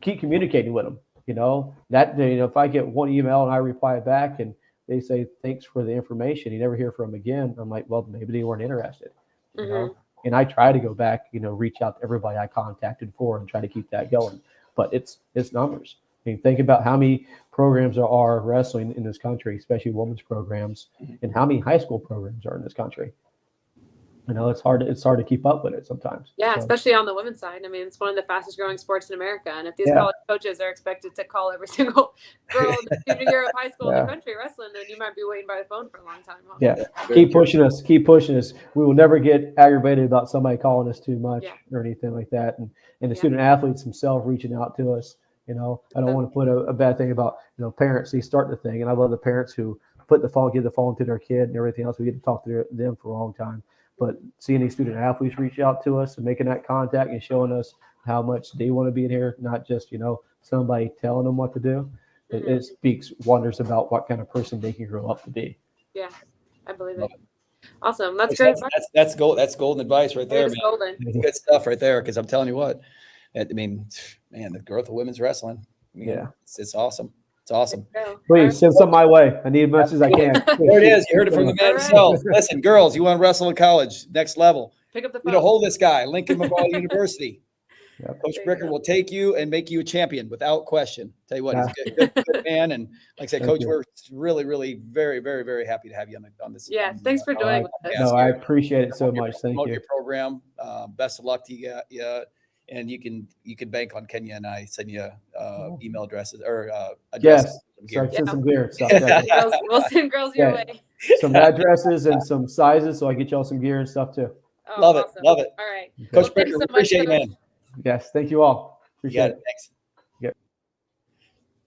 Keep communicating with them. If I get one email and I reply back and they say, thanks for the information, you never hear from them again, I'm like, well, maybe they weren't interested. And I try to go back, reach out to everybody I contacted before and try to keep that going. But it's numbers. I mean, think about how many programs there are wrestling in this country, especially women's programs, and how many high school programs are in this country. It's hard to keep up with it sometimes. Yeah, especially on the women's side. I mean, it's one of the fastest growing sports in America. And if these college coaches are expected to call every single girl in the junior year of high school in the country wrestling, then you might be waiting by the phone for a long time. Huh? Yeah, keep pushing us. We will never get aggravated about somebody calling us too much or anything like that. And the student athletes themselves reaching out to us. I don't want to put a bad thing about, parents. They start the thing. And I love the parents who give the phone to their kid and everything else. We get to talk to them for a long time. But seeing these student athletes reach out to us and making that contact and showing us how much they want to be in here, not just, somebody telling them what to do, it speaks wonders about what kind of person they can grow up to be. Yeah, I believe it. Awesome. That's great. That's gold. That's golden advice right there, man. Golden. That's good stuff right there. Because I'm telling you what, I mean, man, the growth of women's wrestling. I mean, it's awesome. It's awesome. Please send some my way. I need as much as I can. There it is. You heard it from the man himself. Listen, girls, you want to wrestle in college, next level. Pick up the phone. Hold this guy, Lincoln Memorial University. Coach Bricker will take you and make you a champion without question. Tell you what, he's a good man. And like I said, Coach, we're really, really very, very, very happy to have you on this. Yeah, thanks for joining us. No, I appreciate it so much. Thank you. Your program. Best of luck to you. And you can bank on Kenya and I send you email addresses or addresses. Yes, send some gear. We'll send girls your way. Some addresses and some sizes, so I get y'all some gear and stuff too. Oh, love awesome. it. All right, Coach Bricker, we appreciate you, man. Yes, thank you all. Appreciate it. Thanks. Yep.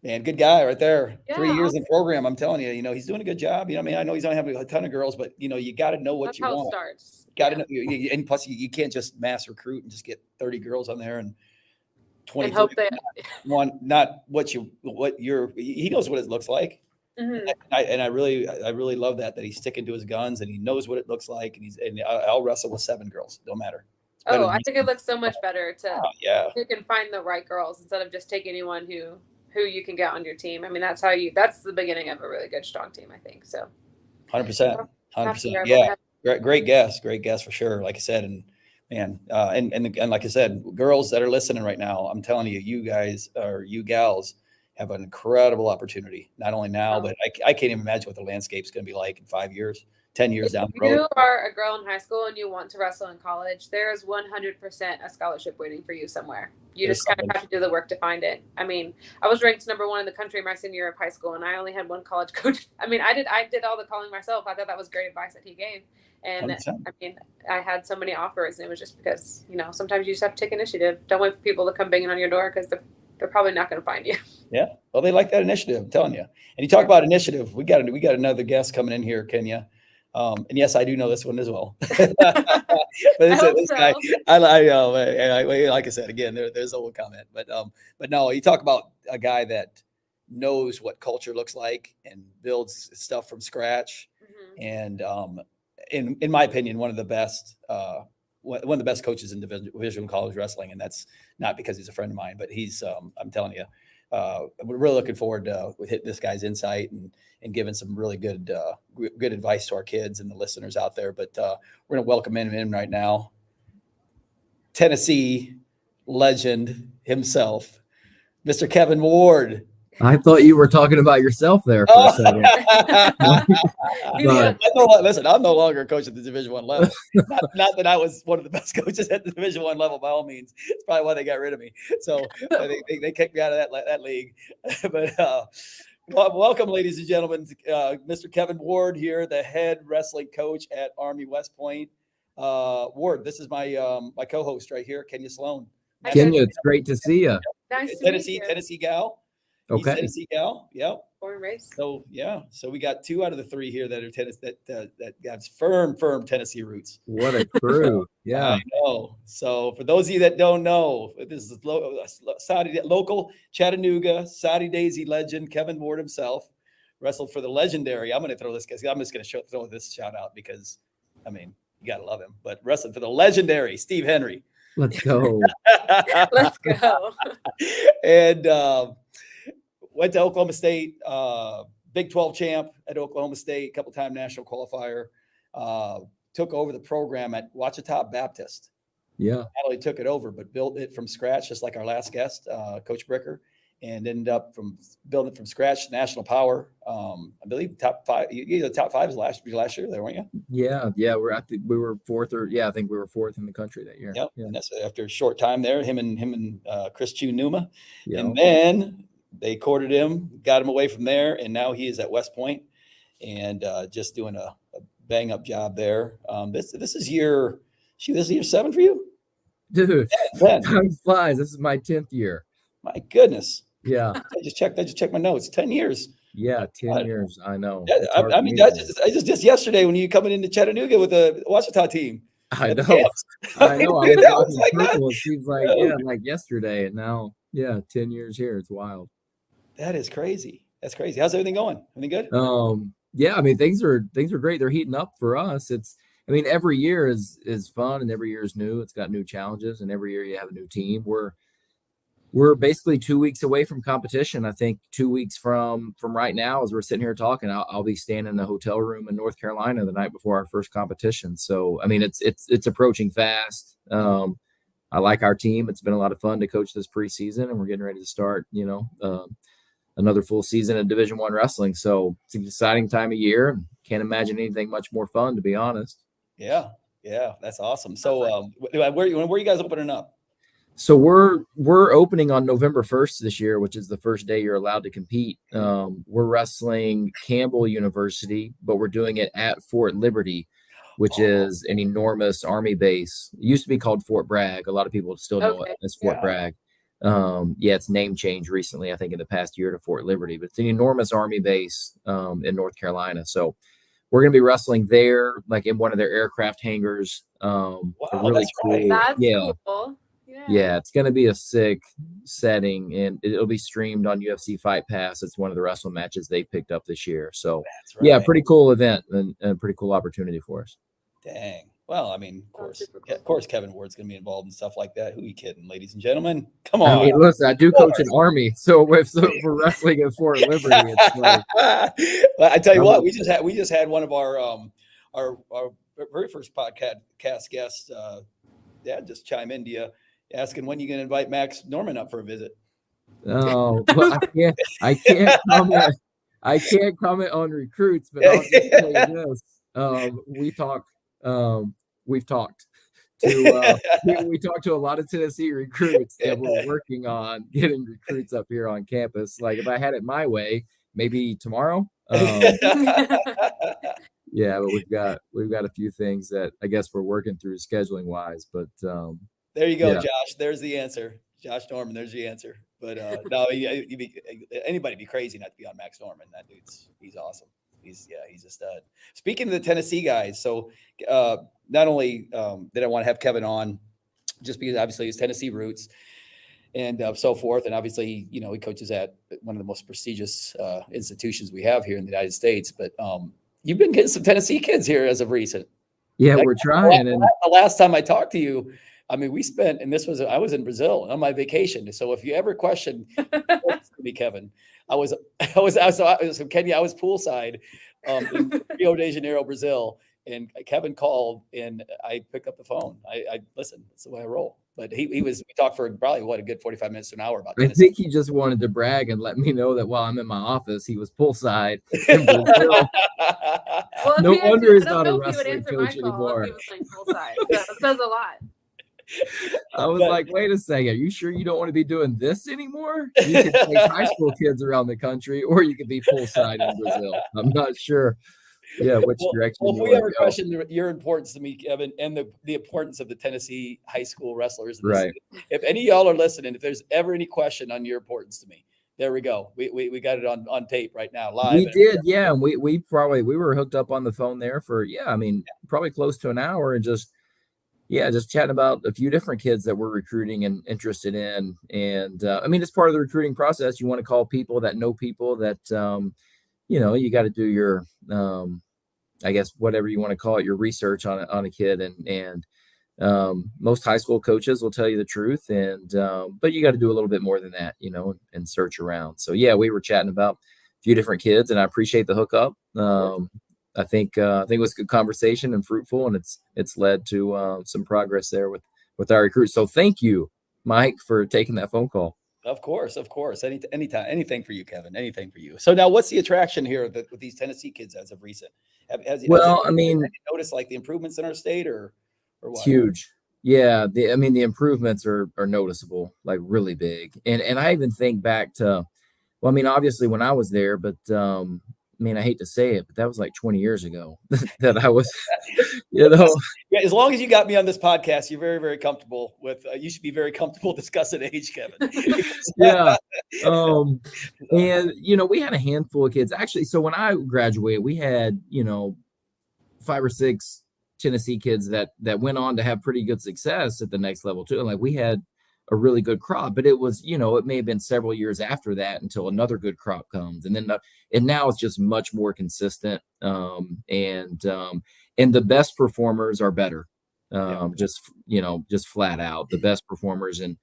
Man, good guy right there. Yeah, 3 years in awesome. program. I'm telling you, he's doing a good job. I mean, I know he's not having a ton of girls, but you got to know what That's you how it want. starts. Got to know, and plus you can't just mass recruit and just get 30 girls on there and 20. And hope that Not he knows what it looks like. Mhm. I really love that he's sticking to his guns and he knows what it looks like. And I'll wrestle with 7 girls. Don't matter. Oh, I think it looks so much better to you can find the right girls instead of just take anyone who you can get on your team. I mean, that's the beginning of a really good, strong team, I think. So 100%. 100%. Yeah. Great guess for sure. Like I said, and man, and like I said, girls that are listening right now, I'm telling you, you guys or you gals have an incredible opportunity. Not only now, but I can't even imagine what the landscape's going to be like in 5 years, 10 years down the road. If you are a girl in high school and you want to wrestle in college, there is 100% a scholarship waiting for you somewhere. You just kind of have to do the work to find it. I mean, I was ranked #1 in the country my senior year of high school, and I only had one college coach. I mean, I did all the calling myself. I thought that was great advice that he gave. And 100%. I mean, I had so many offers, and it was just because, sometimes you just have to take initiative. Don't wait for people to come banging on your door because they're probably not going to find you. Yeah. Well, they like that initiative, I'm telling you. And you talk about initiative. We got another guest coming in here, Kenya. And yes, I do know this one as well. But this guy, I know, like I said, again, there's a little comment, but no, you talk about a guy that knows what culture looks like and builds stuff from scratch. Mm-hmm. And in my opinion, one of the best coaches in division college wrestling. And that's not because he's a friend of mine, but he's, I'm telling you, we're really looking forward to hitting this guy's insight and giving some really good advice to our kids and the listeners out there. But we're going to welcome him in right now. Tennessee legend himself, Mr. Kevin Ward. I thought you were talking about yourself there for a second. Listen, I'm no longer a coach at the Division I level. Not that I was one of the best coaches at the Division I level by all means. It's probably why they got rid of me. So they kicked me out of that league. But welcome, ladies and gentlemen, Mr. Kevin Ward here, the head wrestling coach at Army West Point. Ward, this is my co-host right here, Kenya Sloan. Kenya, it's great to see you. Nice to meet you. Tennessee gal. Okay. East Tennessee gal. Yep. Born and raised. So so we got 2 out of the 3 here that are that got firm Tennessee roots. What a crew! Yeah, I know. So for those of you that don't know, this is local Chattanooga Saudi Daisy legend Kevin Ward himself wrestled for the legendary. I'm going to throw this guy. I'm just going to throw this shout out because, I mean, you got to love him. But wrestled for the legendary Steve Henry. let's go. Let's go. And went to Oklahoma State, Big 12 champ at Oklahoma State, couple-time national qualifier. Took over the program at Ouachita Baptist. Yeah. Not only took it over, but built it from scratch, just like our last guest, Coach Bricker, and ended up building it from scratch, national power. I believe top 5. You the top 5 is last year there, weren't you? Yeah. I think we were 4th I think we were 4th in the country that year. Yep. Yeah. And that's after a short time there, him and Chris Chu-Numa. Yeah. And then they courted him, got him away from there, and now he is at West Point and just doing a bang up job there. This is year 7 for you, Dude. 10. Time flies. This is my 10th year. My goodness. Yeah. I just checked my notes. 10 years. Yeah, 10 years. I know. Yeah, I mean, I just yesterday when you coming into Chattanooga with the Ouachita team. I know. I know. was It like, seems like like yesterday, and now 10 years here. It's wild. That is crazy. That's crazy. How's everything going? Everything good? Yeah, I mean, things are great. They're heating up for us. Every year is fun and every year is new. It's got new challenges and every year you have a new team. We're basically 2 weeks away from competition. I think 2 weeks from right now, as we're sitting here talking, I'll be staying in a hotel room in North Carolina the night before our first competition. So, I mean, it's approaching fast. I like our team. It's been a lot of fun to coach this preseason, and we're getting ready to start, another full season of Division I wrestling. So it's an exciting time of year. Can't imagine anything much more fun, to be honest. Yeah, that's awesome. So where are you guys opening up? So we're opening on November 1st this year, which is the first day you're allowed to compete. We're wrestling Campbell University, but we're doing it at Fort Liberty, which is an enormous Army base. It used to be called Fort Bragg. A lot of people still know it as Fort Bragg. It's name changed recently, I think in the past year, to Fort Liberty, but it's an enormous Army base in North Carolina. So we're going to be wrestling there, like in one of their aircraft hangars. Wow, really that's cool. right. That's Yeah. cool. Yeah, it's going to be a sick setting, and it'll be streamed on UFC Fight Pass. It's one of the wrestle matches they picked up this year. So, That's right. yeah, pretty cool event and a pretty cool opportunity for us. Dang. Well, I mean, super cool. of course, Kevin Ward's going to be involved in stuff like that. Who are you kidding, ladies and gentlemen? Come on. I mean, listen, I do coach an Army, so if for wrestling at Fort Liberty, it's like, well, I tell you what, we just had one of our very first podcast guests, just chime in to you, asking when you going to invite Max Norman up for a visit. oh, well, I can't comment. I can't comment on recruits, but I'll just tell you this: we've talked to we talked to a lot of Tennessee recruits, and we're working on getting recruits up here on campus. Like if I had it my way, maybe tomorrow. Yeah, but we've got a few things that I guess we're working through scheduling wise. But there you go, yeah. Josh. There's the answer. Josh Norman, there's the answer. But no, anybody be crazy not to be on Max Norman. That he's awesome. He's a stud. Speaking of the Tennessee guys, so not only did I want to have Kevin on, just because obviously his Tennessee roots and so forth, and obviously he coaches at one of the most prestigious institutions we have here in the United States. But you've been getting some Tennessee kids here as of recent. Yeah, we're trying. And the last time I talked to you, I mean, we spent, and I was in Brazil on my vacation. So if you ever question me, Kevin, I was from Kenya. I was poolside in Rio de Janeiro, Brazil, and Kevin called, and I picked up the phone. I listened. That's the way I roll. But we talked for probably a good 45 minutes to an hour about Tennessee. I think he just wanted to brag and let me know that while I'm in my office, he was poolside in Brazil. Well, no wonder he's not a if he would wrestling answer coach my call anymore. if he was playing poolside. That says a lot. I was like, wait a second, are you sure you don't want to be doing this anymore? You could take high school kids around the country, or you could be poolside in Brazil. I'm not sure. Yeah, which direction? Well, if we ever question your importance to me, Kevin, and the importance of the Tennessee high school wrestlers, right? If any of y'all are listening, if there's ever any question on your importance to me, there we go. We got it on tape right now, live. We did, yeah. And we were hooked up on the phone there for probably close to an hour, and just chatting about a few different kids that we're recruiting and interested in. And I mean, it's part of the recruiting process. You want to call people that know people that you got to do your I guess whatever you want to call it, your research on a kid, and most high school coaches will tell you the truth, and but you got to do a little bit more than that, and search around. So yeah, we were chatting about a few different kids, and I appreciate the hookup. I think it was a good conversation and fruitful, and it's led to some progress there with our recruits. So thank you, Mike, for taking that phone call. Of course. Anytime, anything for you, Kevin. Anything for you. So now, what's the attraction here with these Tennessee kids as of recent? Have you noticed like the improvements in our state, or what? It's huge. Yeah, the improvements are noticeable, like really big. And I even think back to, well, I mean, obviously when I was there, but I hate to say it, but that was like 20 years ago that I was, Yeah, as long as you got me on this podcast, you're very, very comfortable with, you should be very comfortable discussing age, Kevin. Yeah. And, we had a handful of kids actually. So when I graduated, we had, 5 or 6 Tennessee kids that went on to have pretty good success at the next level too. And like we had a really good crop, but it was, it may have been several years after that until another good crop comes. And then, and now it's just much more consistent. And the best performers are better. Just flat out, the best performers in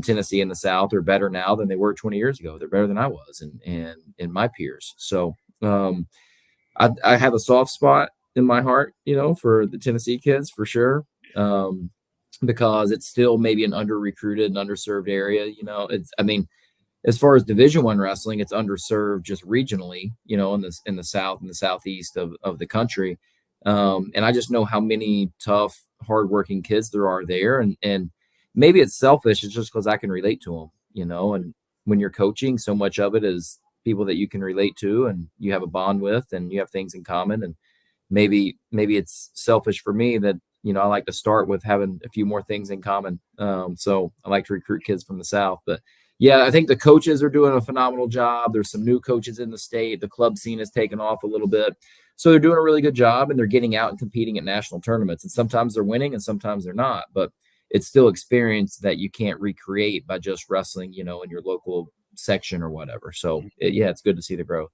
Tennessee in the South are better now than they were 20 years ago. They're better than I was and my peers. So, I have a soft spot in my heart, for the Tennessee kids for sure. Because it's still maybe an under-recruited and underserved area. As far as Division I wrestling, it's underserved just regionally, in the South and the Southeast of the country. And I just know how many tough, hardworking kids there are there. And maybe it's selfish. It's just because I can relate to them, and when you're coaching, so much of it is people that you can relate to and you have a bond with and you have things in common. And maybe it's selfish for me that, I like to start with having a few more things in common. So I like to recruit kids from the South. But yeah, I think the coaches are doing a phenomenal job. There's some new coaches in the state. The club scene has taken off a little bit. So they're doing a really good job, and they're getting out and competing at national tournaments. And sometimes they're winning and sometimes they're not. But it's still experience that you can't recreate by just wrestling, in your local section or whatever. So it's good to see the growth.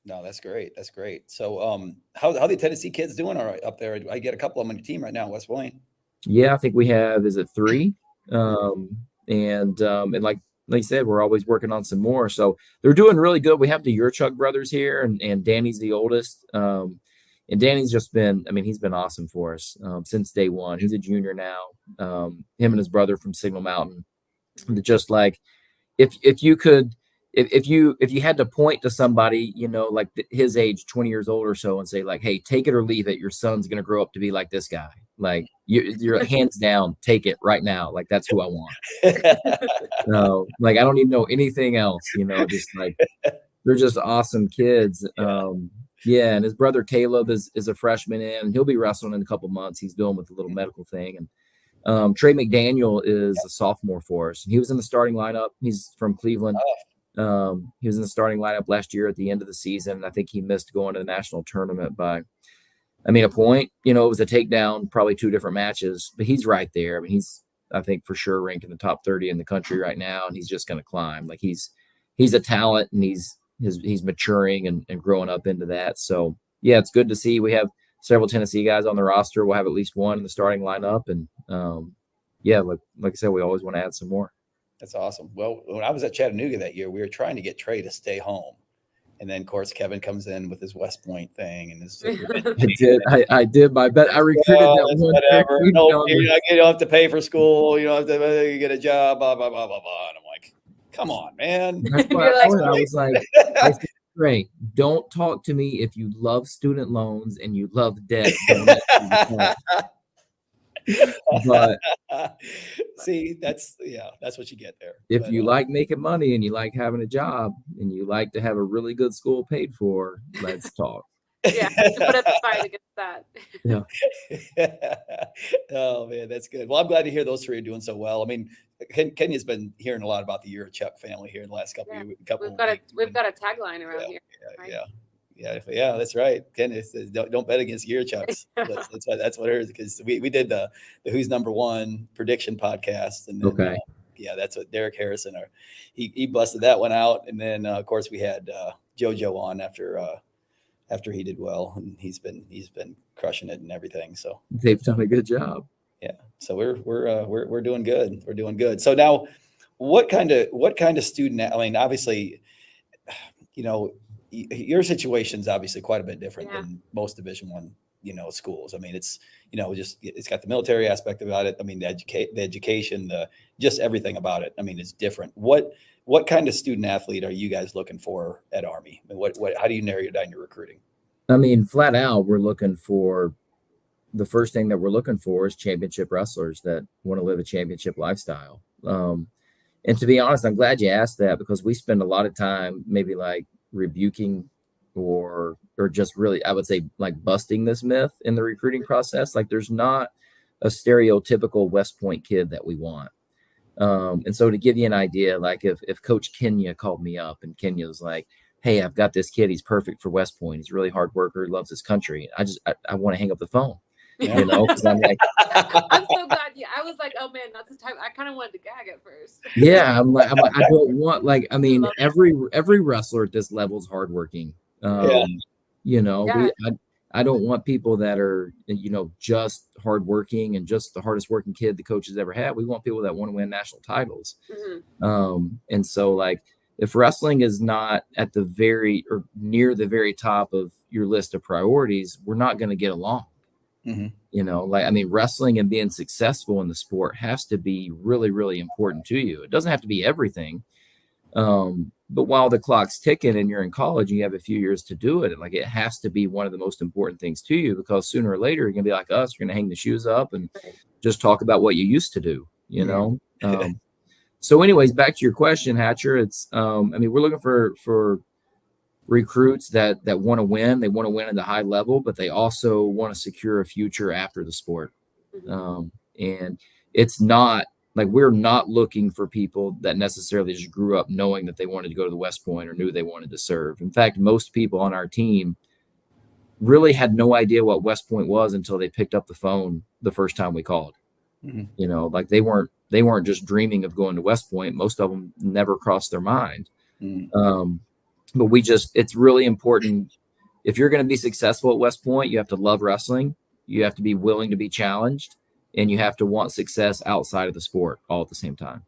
No, that's great. That's great. So how the Tennessee kids doing all right up there? I get a couple of them on your team right now in West Point. Yeah, I think we have, is it 3? And like you said, we're always working on some more. So they're doing really good. We have the Yurchuk brothers here, and Danny's the oldest. And Danny's just been, he's been awesome for us since day one. He's a junior now. Him and his brother from Signal Mountain. Just like if you had to point to somebody, like his age, 20 years old or so, and say like, hey, take it or leave it. Your son's going to grow up to be like this guy. Like you're hands down, take it right now. Like that's who I want. Like I don't even know anything else, just like they're just awesome kids. And his brother Caleb is a freshman and he'll be wrestling in a couple months. He's dealing with a little medical thing. And Trey McDaniel is a sophomore for us. He was in the starting lineup. He's from Cleveland. He was in the starting lineup last year at the end of the season. I think he missed going to the national tournament by, a point. It was a takedown, probably 2 different matches, but he's right there. He's, I think, for sure ranked in the top 30 in the country right now, and he's just going to climb. Like he's a talent, and he's maturing and growing up into that. So yeah, it's good to see. We have several Tennessee guys on the roster. We'll have at least one in the starting lineup, and like I said, we always want to add some more. That's awesome. Well, when I was at Chattanooga that year, we were trying to get Trey to stay home. And then, of course, Kevin comes in with his West Point thing. And this I did my best. I recruited that one. Whatever. No, you don't have to pay for school. You don't have to get a job, blah, blah, blah, blah, blah. And I'm like, come on, man. That's what I was like, Trey, don't talk to me if you love student loans and you love debt. But see, that's what you get there. If you like making money and you like having a job and you like to have a really good school paid for, let's talk. Yeah, put up a fight against that. Yeah. Oh man, that's good. Well, I'm glad to hear those 3 are doing so well. Kenya's been hearing a lot about the Yurchuk family here in the last couple of weeks. We've got a tagline around here. Yeah, that's right. Ken says, don't bet against Yurchuks. That's what it is, because we did the Who's Number One prediction podcast, and then, that's what Derek Harrison he busted that one out, and then of course we had JoJo on after he did well, and he's been crushing it and everything. So they've done a good job. Yeah, so we're doing good. We're doing good. So now, what kind of student? Obviously, your situation's obviously quite a bit different than most Division I, schools. It's got the military aspect about it. The education, just everything about it. It's different. What kind of student athlete are you guys looking for at Army? How do you narrow down your recruiting? Flat out, the first thing that we're looking for is championship wrestlers that want to live a championship lifestyle. And to be honest, I'm glad you asked that, because we spend a lot of time maybe like rebuking or just really, I would say, like busting this myth in the recruiting process. Like there's not a stereotypical West Point kid that we want. And so to give you an idea, like if Coach Kenya called me up and Kenya's like, hey, I've got this kid, he's perfect for West Point, he's a really hard worker, he loves his country, I want to hang up the phone. Because I'm like, I'm so glad. Yeah, I was like, oh man, that's the time. I kind of wanted to gag at first. Yeah, I'm like, I don't want every wrestler at this level is hardworking. I don't want people that are just hardworking and just the hardest working kid the coach has ever had. We want people that want to win national titles. Mm-hmm. And so like, if wrestling is not at the very or near the very top of your list of priorities, we're not going to get along. Mm-hmm. Wrestling and being successful in the sport has to be really, really important to you. It doesn't have to be everything. But while the clock's ticking and you're in college, and you have a few years to do it. Like it has to be one of the most important things to you, because sooner or later you're going to be like us. You're going to hang the shoes up and just talk about what you used to do, So anyways, back to your question, Hatcher, it's, we're looking for recruits that want to win. They want to win at the high level, but they also want to secure a future after the sport. And it's not like we're not looking for people that necessarily just grew up knowing that they wanted to go to the West Point or knew they wanted to serve. In fact, most people on our team really had no idea what West Point was until they picked up the phone the first time we called. Mm-hmm. Like they weren't just dreaming of going to West Point. Most of them never crossed their mind. Mm-hmm. But it's really important. If you're going to be successful at West Point, you have to love wrestling. You have to be willing to be challenged, and you have to want success outside of the sport all at the same time.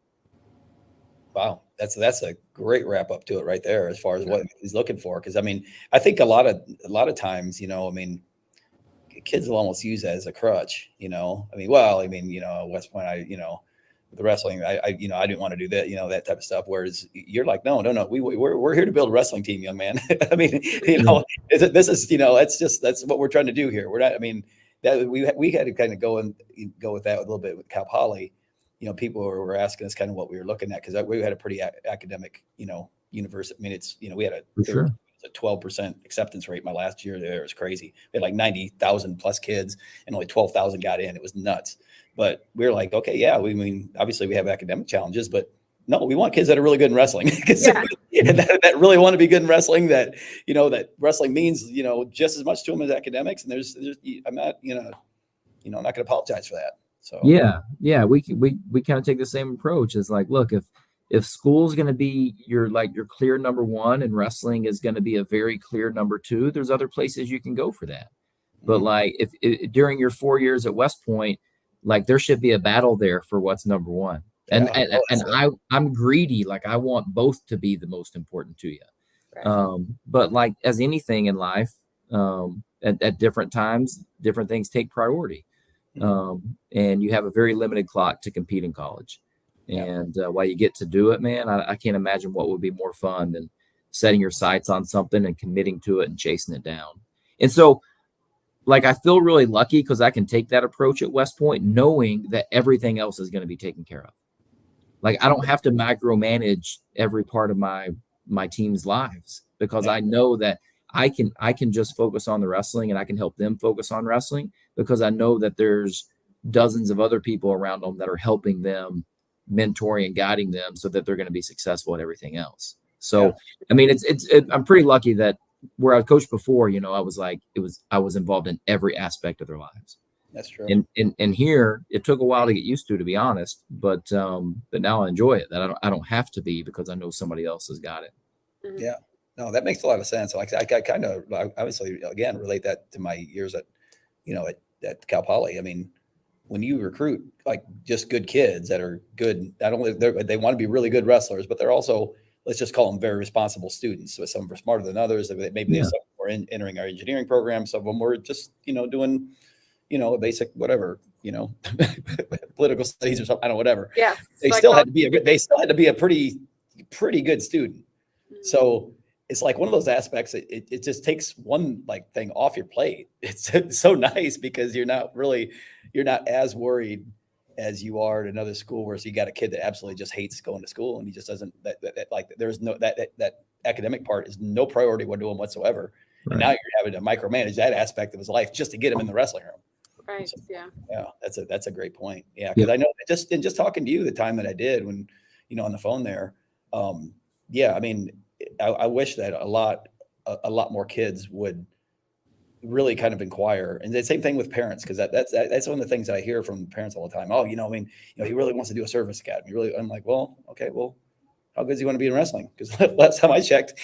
Wow. That's a great wrap up to it right there as far as what he's looking for. Cause I mean, I think a lot of times, kids will almost use that as a crutch, West Point, the wrestling, I didn't want to do that, that type of stuff. Whereas you're like, no, we're here to build a wrestling team, young man. I mean, that's what we're trying to do here. We're not, that we had to kind of go with that a little bit with Cal Poly. People were asking us kind of what we were looking at, because we had a pretty academic, university. We had a 12% acceptance rate my last year there. It was crazy. We had like 90,000 plus kids and only 12,000 got in. It was nuts. But we were like, okay, yeah, obviously we have academic challenges, but no, we want kids that are really good in wrestling. And that really want to be good in wrestling, that wrestling means, just as much to them as academics. And I'm not, I'm not going to apologize for that. So we kind of take the same approach. It's like, look, if school's going to be your clear number one and wrestling is going to be a very clear number two, there's other places you can go for that. But like if during your 4 years at West Point, like there should be a battle there for what's number one. And I'm greedy. Like I want both to be the most important to you. Right. But like as anything in life, at different times, different things take priority. And you have a very limited clock to compete in college. And while you get to do it, man, I can't imagine what would be more fun than setting your sights on something and committing to it and chasing it down. And so, like, I feel really lucky because I can take that approach at West Point, knowing that everything else is going to be taken care of. Like, I don't have to micromanage every part of my team's lives, because I know that I can just focus on the wrestling, and I can help them focus on wrestling, because I know that there's dozens of other people around them that are helping them, mentoring and guiding them so that they're going to be successful at everything else. So, I'm pretty lucky that where I coached before, I was involved in every aspect of their lives. That's true. And here it took a while to get used to be honest, but now I enjoy it, that I don't have to be, because I know somebody else has got it. Yeah. No, that makes a lot of sense. Like I kind of obviously again relate that to my years at at Cal Poly. When you recruit like just good kids that are good, not only they want to be really good wrestlers, but they're also, let's just call them very responsible students. So some are smarter than others. Maybe they were entering our engineering program. Some of them were just doing a basic whatever political studies or something. I don't know, whatever. Yeah, they still had to be a pretty good student. So it's like one of those aspects. It just takes one like thing off your plate. It's so nice, because you're not as worried as you are at another school where you got a kid that absolutely just hates going to school, and he just doesn't there's no that academic part is no priority to him whatsoever. Right. And now you're having to micromanage that aspect of his life just to get him in the wrestling room. Right. So, yeah. That's a great point. Yeah. Because I know just talking to you the time that I did when on the phone there. I wish that a lot more kids would really kind of inquire, and the same thing with parents, because that's one of the things that I hear from parents all the time. Oh, he really wants to do a service academy. I'm like, well, okay, well, how good does he want to be in wrestling? Because last time I checked,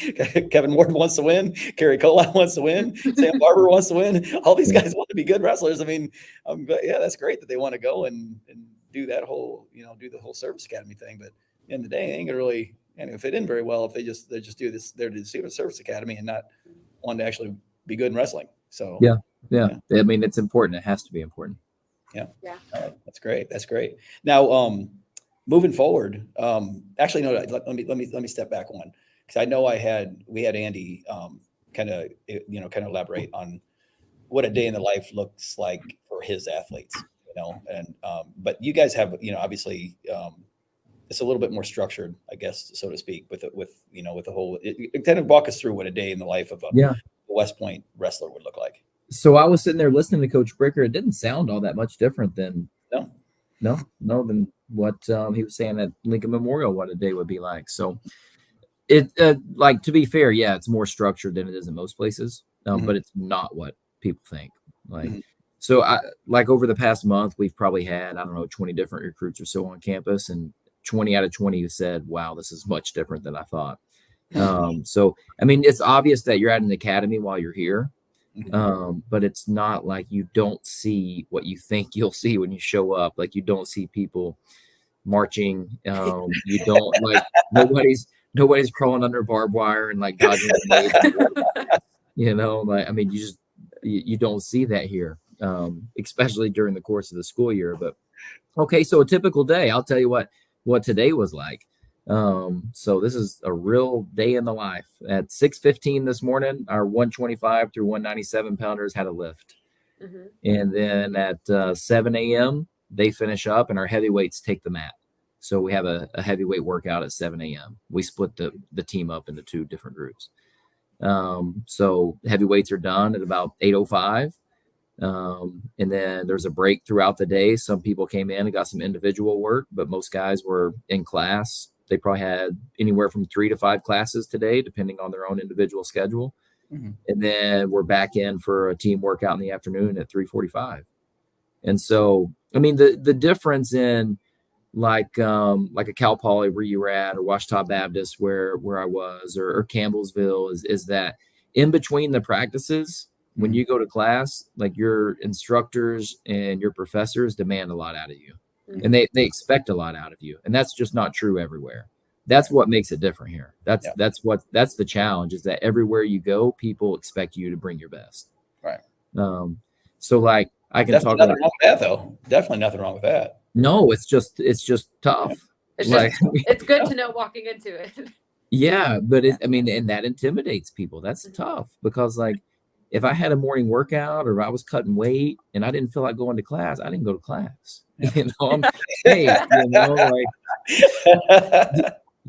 Kevin Ward wants to win, Kerry Cole wants to win, Sam Barber wants to win. All these guys want to be good wrestlers. That's great that they want to go and do that whole, do the whole service academy thing. But at the end of the day, they ain't gonna really fit in very well if they just do this. They're to do a service academy and not want to actually be good in wrestling. So yeah. It's important. It has to be important. Yeah. That's great. Now, moving forward, actually, no, let me step back one, because I know we had Andy kind of elaborate on what a day in the life looks like for his athletes, and but you guys have, obviously, it's a little bit more structured, I guess, so to speak, with the whole, it kind of walk us through what a day in the life of a West Point wrestler would look like. So I was sitting there listening to Coach Bricker. It didn't sound all that much different than than what he was saying at Lincoln Memorial, what a day would be like. So it like, to be fair, yeah, it's more structured than it is in most places, but it's not what people think. Like, so I like over the past month, we've probably had, I don't know, 20 different recruits or so on campus, and 20 out of 20 who said, wow, this is much different than I thought. So, I mean, it's obvious that you're at an academy while you're here. But it's not like you don't see what you think you'll see when you show up. Like, you don't see people marching. You don't like nobody's crawling under barbed wire and like dodging grenades. Like, I mean, you don't see that here, especially during the course of the school year. But okay, so a typical day, I'll tell you what today was like. So this is a real day in the life. At 6:15 this morning, our 125 through 197 pounders had a lift. And then at 7 a.m. they finish up and our heavyweights take the mat. So we have a heavyweight workout at 7 a.m. We split the team up into two different groups. So heavyweights are done at about 8:05. And then there's a break throughout the day. Some people came in and got some individual work, but most guys were in class. They probably had anywhere from 3 to 5 classes today, depending on their own individual schedule. And then we're back in for a team workout in the afternoon at 3:45. And so, I mean, the difference in like a Cal Poly where you were at, or Ouachita Baptist where I was, or Campbellsville is that in between the practices, when you go to class, like, your instructors and your professors demand a lot out of you. And they expect a lot out of you. And that's just not true everywhere. That's what makes it different here. That's the challenge, is that everywhere you go, people expect you to bring your best. Right. So like, I can talk about nothing wrong with that, though. Definitely nothing wrong with that. No, it's just tough. It's good to know walking into it. Yeah, but and that intimidates people. That's tough, because like, if I had a morning workout or I was cutting weight and I didn't feel like going to class, I didn't go to class. Like,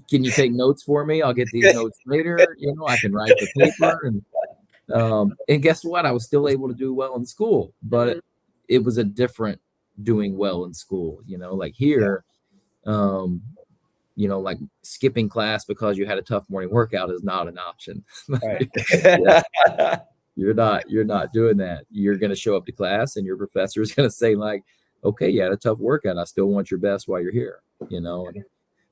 can you take notes for me? I'll get these notes later. I can write the paper. And guess what? I was still able to do well in school, but it was a different doing well in school. Like here, like skipping class because you had a tough morning workout is not an option. Right. You're not doing that. You're going to show up to class and your professor is going to say like, okay, you had a tough workout. I still want your best while you're here,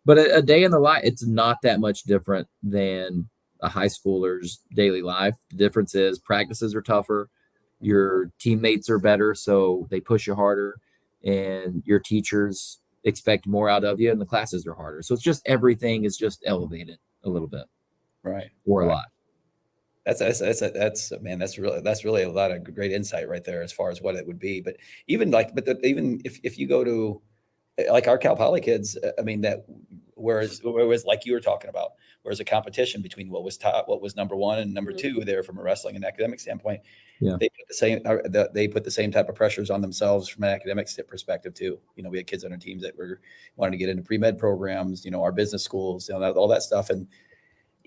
But a day in the life, it's not that much different than a high schooler's daily life. The difference is practices are tougher. Your teammates are better, so they push you harder, and your teachers expect more out of you, and the classes are harder. So it's just, everything is just elevated a little bit. Right. Or a lot. That's really a lot of great insight right there as far as what it would be. But even even if you go to like our Cal Poly kids, I mean, that whereas like you were talking about, whereas a competition between what was top, what was number one and number two there from a wrestling and academic standpoint, they put the same type of pressures on themselves from an academic perspective too. We had kids on our teams that wanted to get into pre-med programs, our business schools, all that stuff. And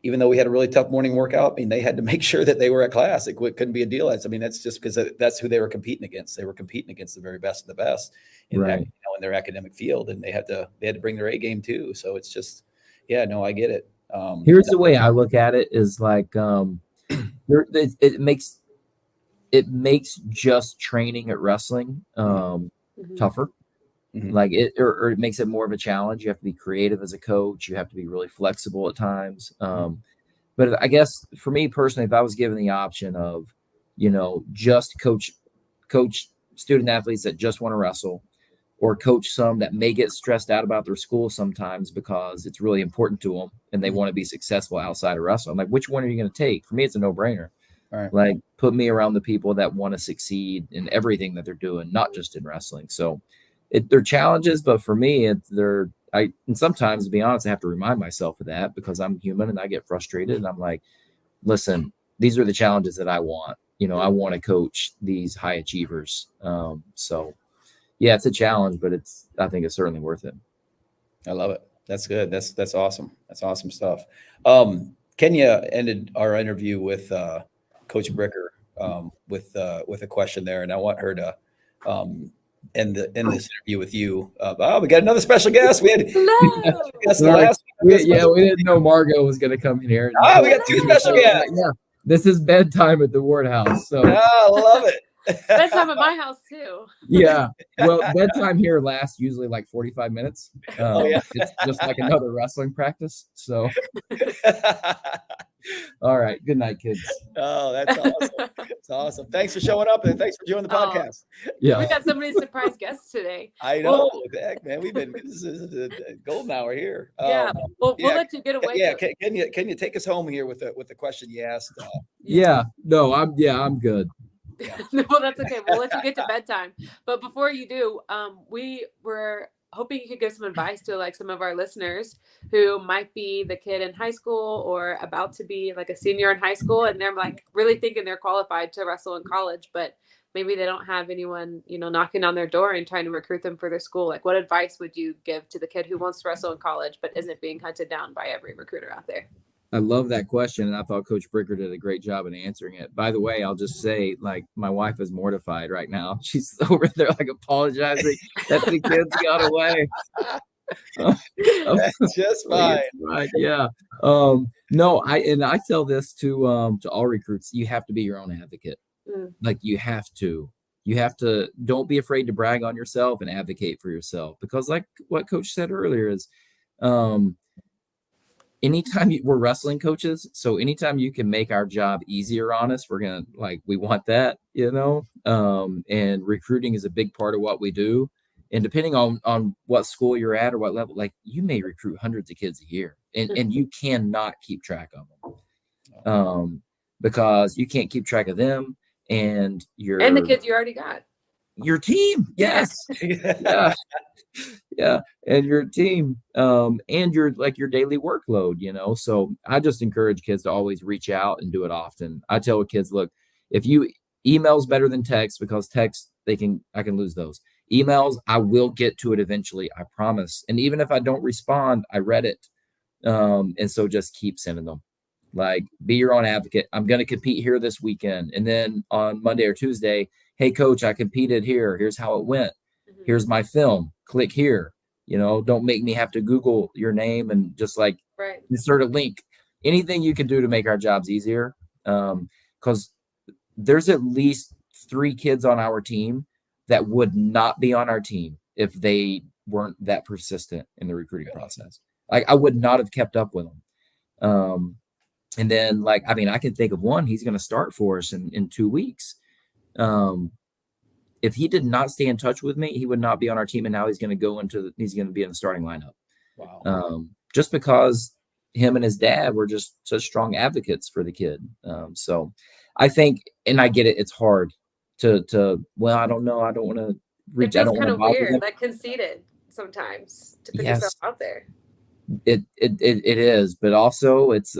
even though we had a really tough morning workout, I mean, they had to make sure that they were at class. It couldn't be a deal. That's just because that's who they were competing against. They were competing against the very best of the best in their academic field, and they had to bring their A game too. So it's just, I get it. Here's the way I look at it: is like, it makes just training at wrestling tougher. Like or it makes it more of a challenge. You have to be creative as a coach. You have to be really flexible at times. But I guess for me personally, if I was given the option of, just coach student athletes that just want to wrestle, or coach some that may get stressed out about their school sometimes because it's really important to them and they want to be successful outside of wrestling, like, which one are you going to take? For me, it's a no-brainer. Right. Like, put me around the people that want to succeed in everything that they're doing, not just in wrestling. So they're challenges, but for me, and sometimes, to be honest, I have to remind myself of that because I'm human and I get frustrated. And I'm like, listen, these are the challenges that I want. I want to coach these high achievers. So yeah, it's a challenge, but I think it's certainly worth it. I love it. That's good. That's awesome. That's awesome stuff. Kenya ended our interview with Coach Bricker with a question there, and I want her to end this interview with you. We got another special guest. We had Hello. guest Sorry. last we didn't know Margot was going to come in here. we got two special guests. Yeah, this is bedtime at the Ward House. So I love it. Bedtime at my house too. yeah, well, bedtime here lasts usually like 45 minutes. Yeah. It's just like another wrestling practice. So, all right. Good night, kids. Oh, that's awesome. That's awesome. Thanks for showing up and thanks for joining the podcast. Yeah. We got so many surprise guests today. I know. Heck, man, this is a golden hour here. Yeah, we'll let you get away. Yeah, can you take us home here with the question you asked? No, I'm good. Well, that's okay. We'll let you get to bedtime. But before you do, we were hoping you could give some advice to like some of our listeners who might be the kid in high school or about to be like a senior in high school, and they're like really thinking they're qualified to wrestle in college, but maybe they don't have anyone, knocking on their door and trying to recruit them for their school. Like, what advice would you give to the kid who wants to wrestle in college but isn't being hunted down by every recruiter out there? I love that question, and I thought Coach Bricker did a great job in answering it. By the way, I'll just say, like, my wife is mortified right now. She's over there, like, apologizing that the kids got away. That's just fine. Right, yeah. No, I tell this to all recruits: you have to be your own advocate. Like, you have to. Don't be afraid to brag on yourself and advocate for yourself, because, like what Coach said earlier, is anytime we're wrestling coaches, so anytime you can make our job easier on us, we want that, and recruiting is a big part of what we do. And depending on what school you're at or what level, like, you may recruit hundreds of kids a year, and you cannot keep track of them, because you can't keep track of them and the kids you already got. Your team. Yes. Yeah. And your team, and your daily workload, so I just encourage kids to always reach out and do it often. I tell kids, look, if you email's better than text, because text, I can lose those. Emails, I will get to it eventually, I promise. And even if I don't respond, I read it. And so just keep sending them. Like, be your own advocate. I'm going to compete here this weekend. And then on Monday or Tuesday, hey, coach, I competed here. Here's how it went. Here's my film. Click here. Don't make me have to Google your name and just insert a link. Anything you can do to make our jobs easier. Because there's at least 3 kids on our team that would not be on our team if they weren't that persistent in the recruiting process. Like, I would not have kept up with them. And then, I can think of one. He's going to start for us in 2 weeks. If he did not stay in touch with me, he would not be on our team. And now he's going to be in the starting lineup. Wow. Just because him and his dad were just such strong advocates for the kid. So I think, and I get it, it's hard to I don't know. I don't want to reach. I don't want to bother weird, them. like conceited sometimes to put yourself out there. It is, but also it's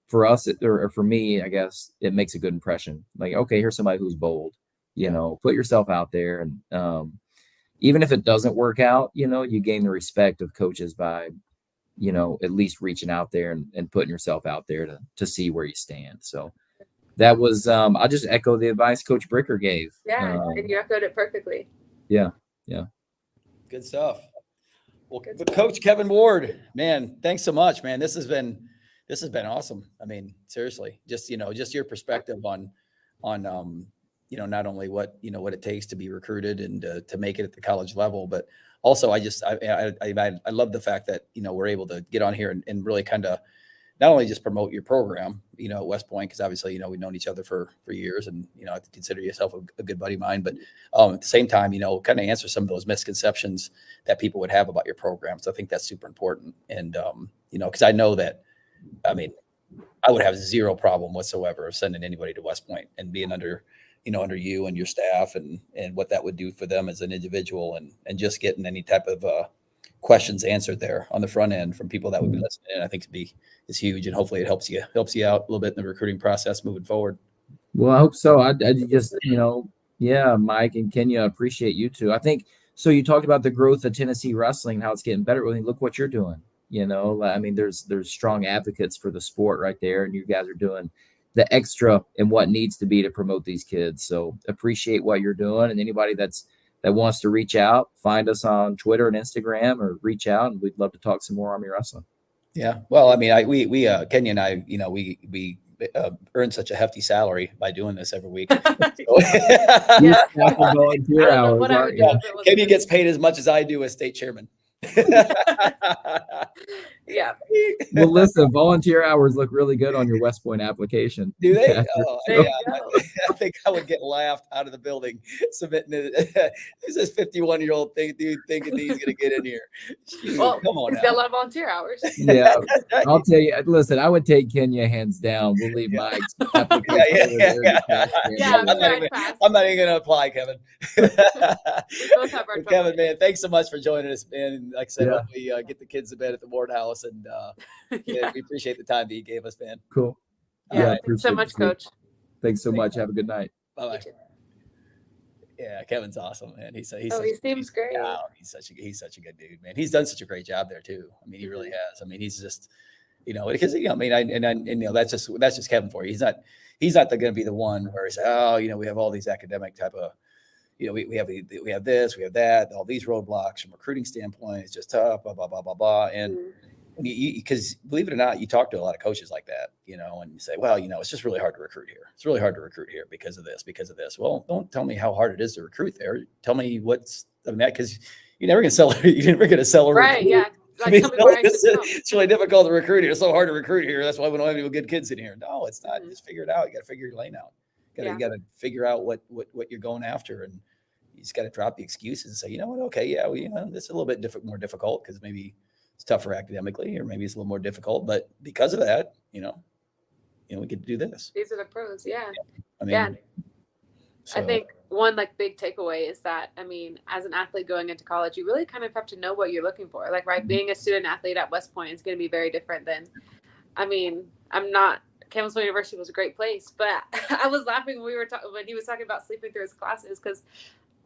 for us, or for me, I guess it makes a good impression. Like, okay, here's somebody who's bold. Put yourself out there, and even if it doesn't work out, you gain the respect of coaches by, at least reaching out there and putting yourself out there to see where you stand. So that was, I'll just echo the advice Coach Bricker gave. Yeah, and you echoed it perfectly. Yeah. Good stuff. Well, Coach Kevin Ward, man, thanks so much, man. This has been awesome. I mean, seriously, just your perspective on not only what it takes to be recruited and to make it at the college level, but also I love the fact that, we're able to get on here and really kind of not only just promote your program, at West Point, because obviously, we've known each other for years, and, I consider yourself a good buddy of mine, but at the same time, kind of answer some of those misconceptions that people would have about your program. So I think that's super important. And, because I know that, I would have zero problem whatsoever of sending anybody to West Point and being under you and your staff, and what that would do for them as an individual, and just getting any type of questions answered there on the front end from people that would be listening. And I think is huge, and hopefully it helps you out a little bit in the recruiting process moving forward. Well, I hope so. I just, Mike and Kenya, appreciate you too. I think, so you talked about the growth of Tennessee wrestling, how it's getting better. Well, look what you're doing. There's strong advocates for the sport right there, and you guys are doing the extra and what needs to be to promote these kids. So appreciate what you're doing, and anybody that wants to reach out, find us on Twitter and Instagram, or reach out, and we'd love to talk some more Army wrestling. Yeah. Well, I mean, we Kenya and I, we earn such a hefty salary by doing this every week. Yeah. Volunteer I don't know hours, what I aren't would do you? if it was Kenya gets paid as much as I do as state chairman. Yeah. Well, listen, volunteer hours look really good on your West Point application. Do they? After- Oh, There you yeah. go. I think I would get laughed out of the building submitting it. Who's this 51-year-old dude thinking he's going to get in here? Shoot, Well, come on he's got a now. lot of volunteer hours. Yeah, I'll tell you. Listen, I would take Kenya hands down. We'll leave Yeah. my application. Yeah. over there. Yeah, I'm not even- I'm not even going to apply, Kevin. We both have our But trouble. Kevin, man, thanks so much for joining us, man. And like I said, Yeah. we get the kids to bed at the board house, and Yeah. we appreciate the time that you gave us, man. Cool. Yeah, Yeah, thanks so appreciate much, it. Coach. Thanks so much. Have a good night. Bye. You too. Yeah, Kevin's awesome, man. He's Oh, such- he seems great. Yeah, he's such a good dude, man. He's done such a great job there too. I mean, he really has. I mean, he's just, because I mean, that's just Kevin for you. He's not going to be the one where he says, oh, we have all these academic type of, we have this, we have that, all these roadblocks from a recruiting standpoint. It's just tough, blah blah blah blah blah. And because believe it or not, you talk to a lot of coaches like that, and you say, well, it's just really hard to recruit here. It's really hard to recruit here because of this. Well, don't tell me how hard it is to recruit there. Tell me because you're never going to sell a Right, recruit. yeah. I mean, Tell me where I should go. it's really difficult to recruit here. It's so hard to recruit here. That's why we don't have any good kids in here. No, it's not. Mhm. Just figure it out. You got to figure your lane out. You got to figure out what you're going after, and you just got to drop the excuses and say, you know what? Okay, yeah, this is a little bit more difficult because maybe it's tougher academically, or maybe it's a little more difficult. But because of that, we get to do this. These are the pros. Yeah. I mean, Yeah. so, I think one big takeaway is that, I mean, as an athlete going into college, you really kind of have to know what you're looking for. Like, right, being a student athlete at West Point is going to be very different than, Campbellsville University was a great place, but I was laughing when when he was talking about sleeping through his classes, because,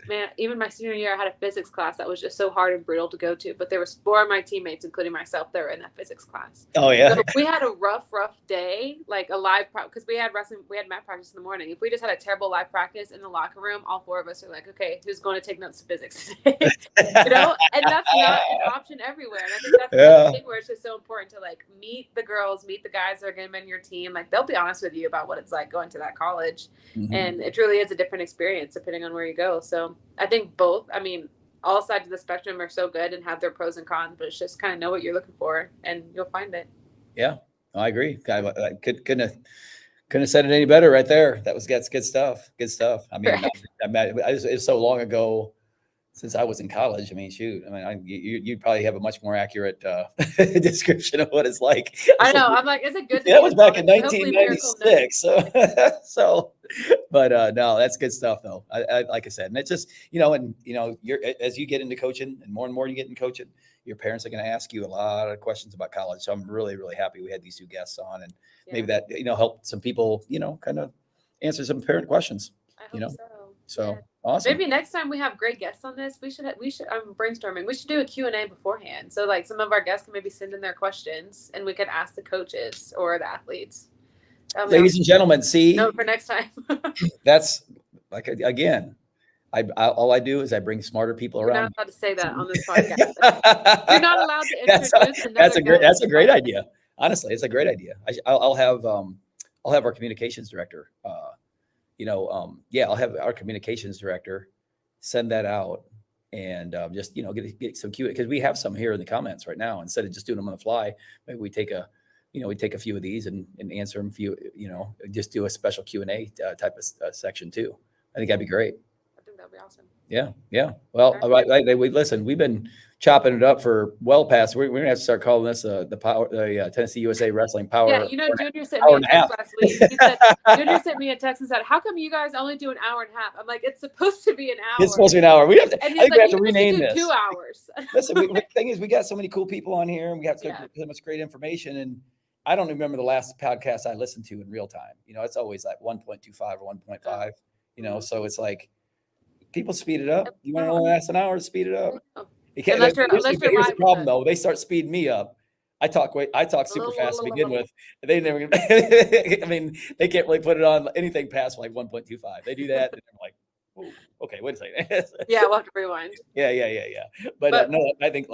man, even my senior year, I had a physics class that was just so hard and brutal to go to, but there was 4 of my teammates, including myself, that were in that physics class. oh yeah, So if we had a rough day, like a live because we had mat practice in the morning. If we just had a terrible live practice in the locker room, all 4 of us are like, okay, who's going to take notes to physics today? And that's not an option everywhere. And I think that's the thing where it's just so important to like meet the girls, meet the guys that are going to be on your team. Like, they'll be honest with you about what it's like going to that college. Mhm. And it truly is a different experience depending on where you go. So I think all sides of the spectrum are so good and have their pros and cons, but it's just kind of know what you're looking for and you'll find it. Yeah, I agree. I couldn't have said it any better right there. That's good stuff. Good stuff. I mean, it's so long ago since I was in college. I mean, shoot. I mean, you'd probably have a much more accurate description of what it's like. I know. I'm like, is it good? That was back in Hopefully Miracle knows. 1996. But no, that's good stuff though. I like I said, and it's just, you're, as you get into coaching and more you get in coaching, your parents are going to ask you a lot of questions about college. So I'm really, really happy we had these 2 guests on, and maybe that, helped some people, kind of answer some parent questions, I hope so Yeah. awesome. Maybe next time we have great guests on this, we should I'm brainstorming. We should do a Q&A beforehand. So like some of our guests can maybe send in their questions and we could ask the coaches or the athletes. Ladies and gentlemen, see, no, for next time. that's like, again, all I do is I bring smarter people You're around. not allowed to say that on this podcast. You're not allowed to introduce That's a great idea. Honestly, it's a great idea. I'll have our communications director. I'll have our communications director send that out, and just get some Q, because we have some here in the comments right now. Instead of just doing them on the fly, maybe we take a few of these and answer them. Just do a special Q&A type of section too. I think that'd be great. I think that'd be awesome. Yeah. Well, listen, we've been chopping it up for well past. We're gonna have to start calling this the Tennessee USA Wrestling Power. Yeah, Junior sent hour me a and a text last week. He said, Junior sent me a text and said, "How come you guys only do an hour and a half?" I'm like, "It's supposed to be an hour." It's supposed to be an hour. We have to. And I he's think like, we have to "You guys rename should do this. 2 hours." Listen, the thing is, we got so many cool people on here, and we have so much great information. And I don't remember the last podcast I listened to in real time. It's always like 1.25 or 1.5. So it's like people speed it up. You want to only last an hour to speed it up. Unless you're Here's the live problem with though. They start speeding me up. I talk super fast to begin with. They never, I mean, they can't really put it on anything past like 1.25. They do that, and I'm like, oh, okay, wait a second. Yeah, we'll have to rewind. Yeah. But But- no, I think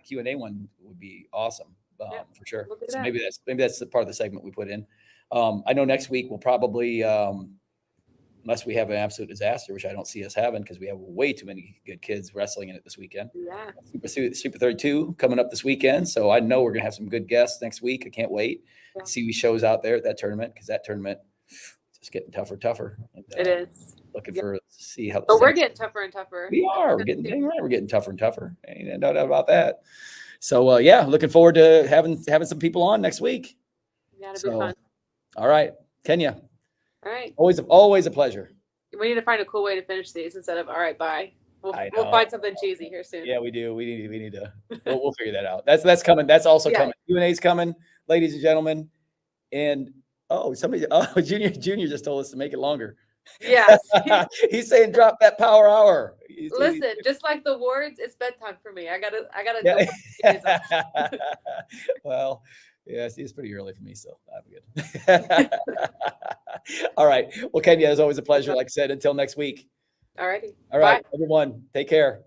Q&A one would be awesome, for sure. We'll do So that. maybe that's the part of the segment we put in. I know next week we'll probably, unless we have an absolute disaster, which I don't see us having because we have way too many good kids wrestling in it this weekend. Yeah. Super 32 coming up this weekend. So I know we're going to have some good guests next week. I can't wait to see these shows out there at that tournament, because that tournament is just getting tougher. And, It is. Looking for see how. But we're getting tougher and tougher. We are. We're getting tougher and tougher. Ain't no doubt about that. So yeah, looking forward to having some people on next week. Yeah, it'll be fun. All right, Kenya. All right. Always a pleasure. We need to find a cool way to finish these instead of all right, bye. We'll find something cheesy here soon. Yeah, we do. We need to. We'll figure that out. That's coming. That's also coming. Q&A's coming, ladies and gentlemen. And Junior just told us to make it longer. Yes. He's saying drop that power hour. Listen, just like the words, it's bedtime for me. I gotta Yeah. Well, yeah, see, it's pretty early for me, so I'm good. All right. Well, Kenya, it's always a pleasure. Like I said, until next week. Alrighty. All right, everyone, take care.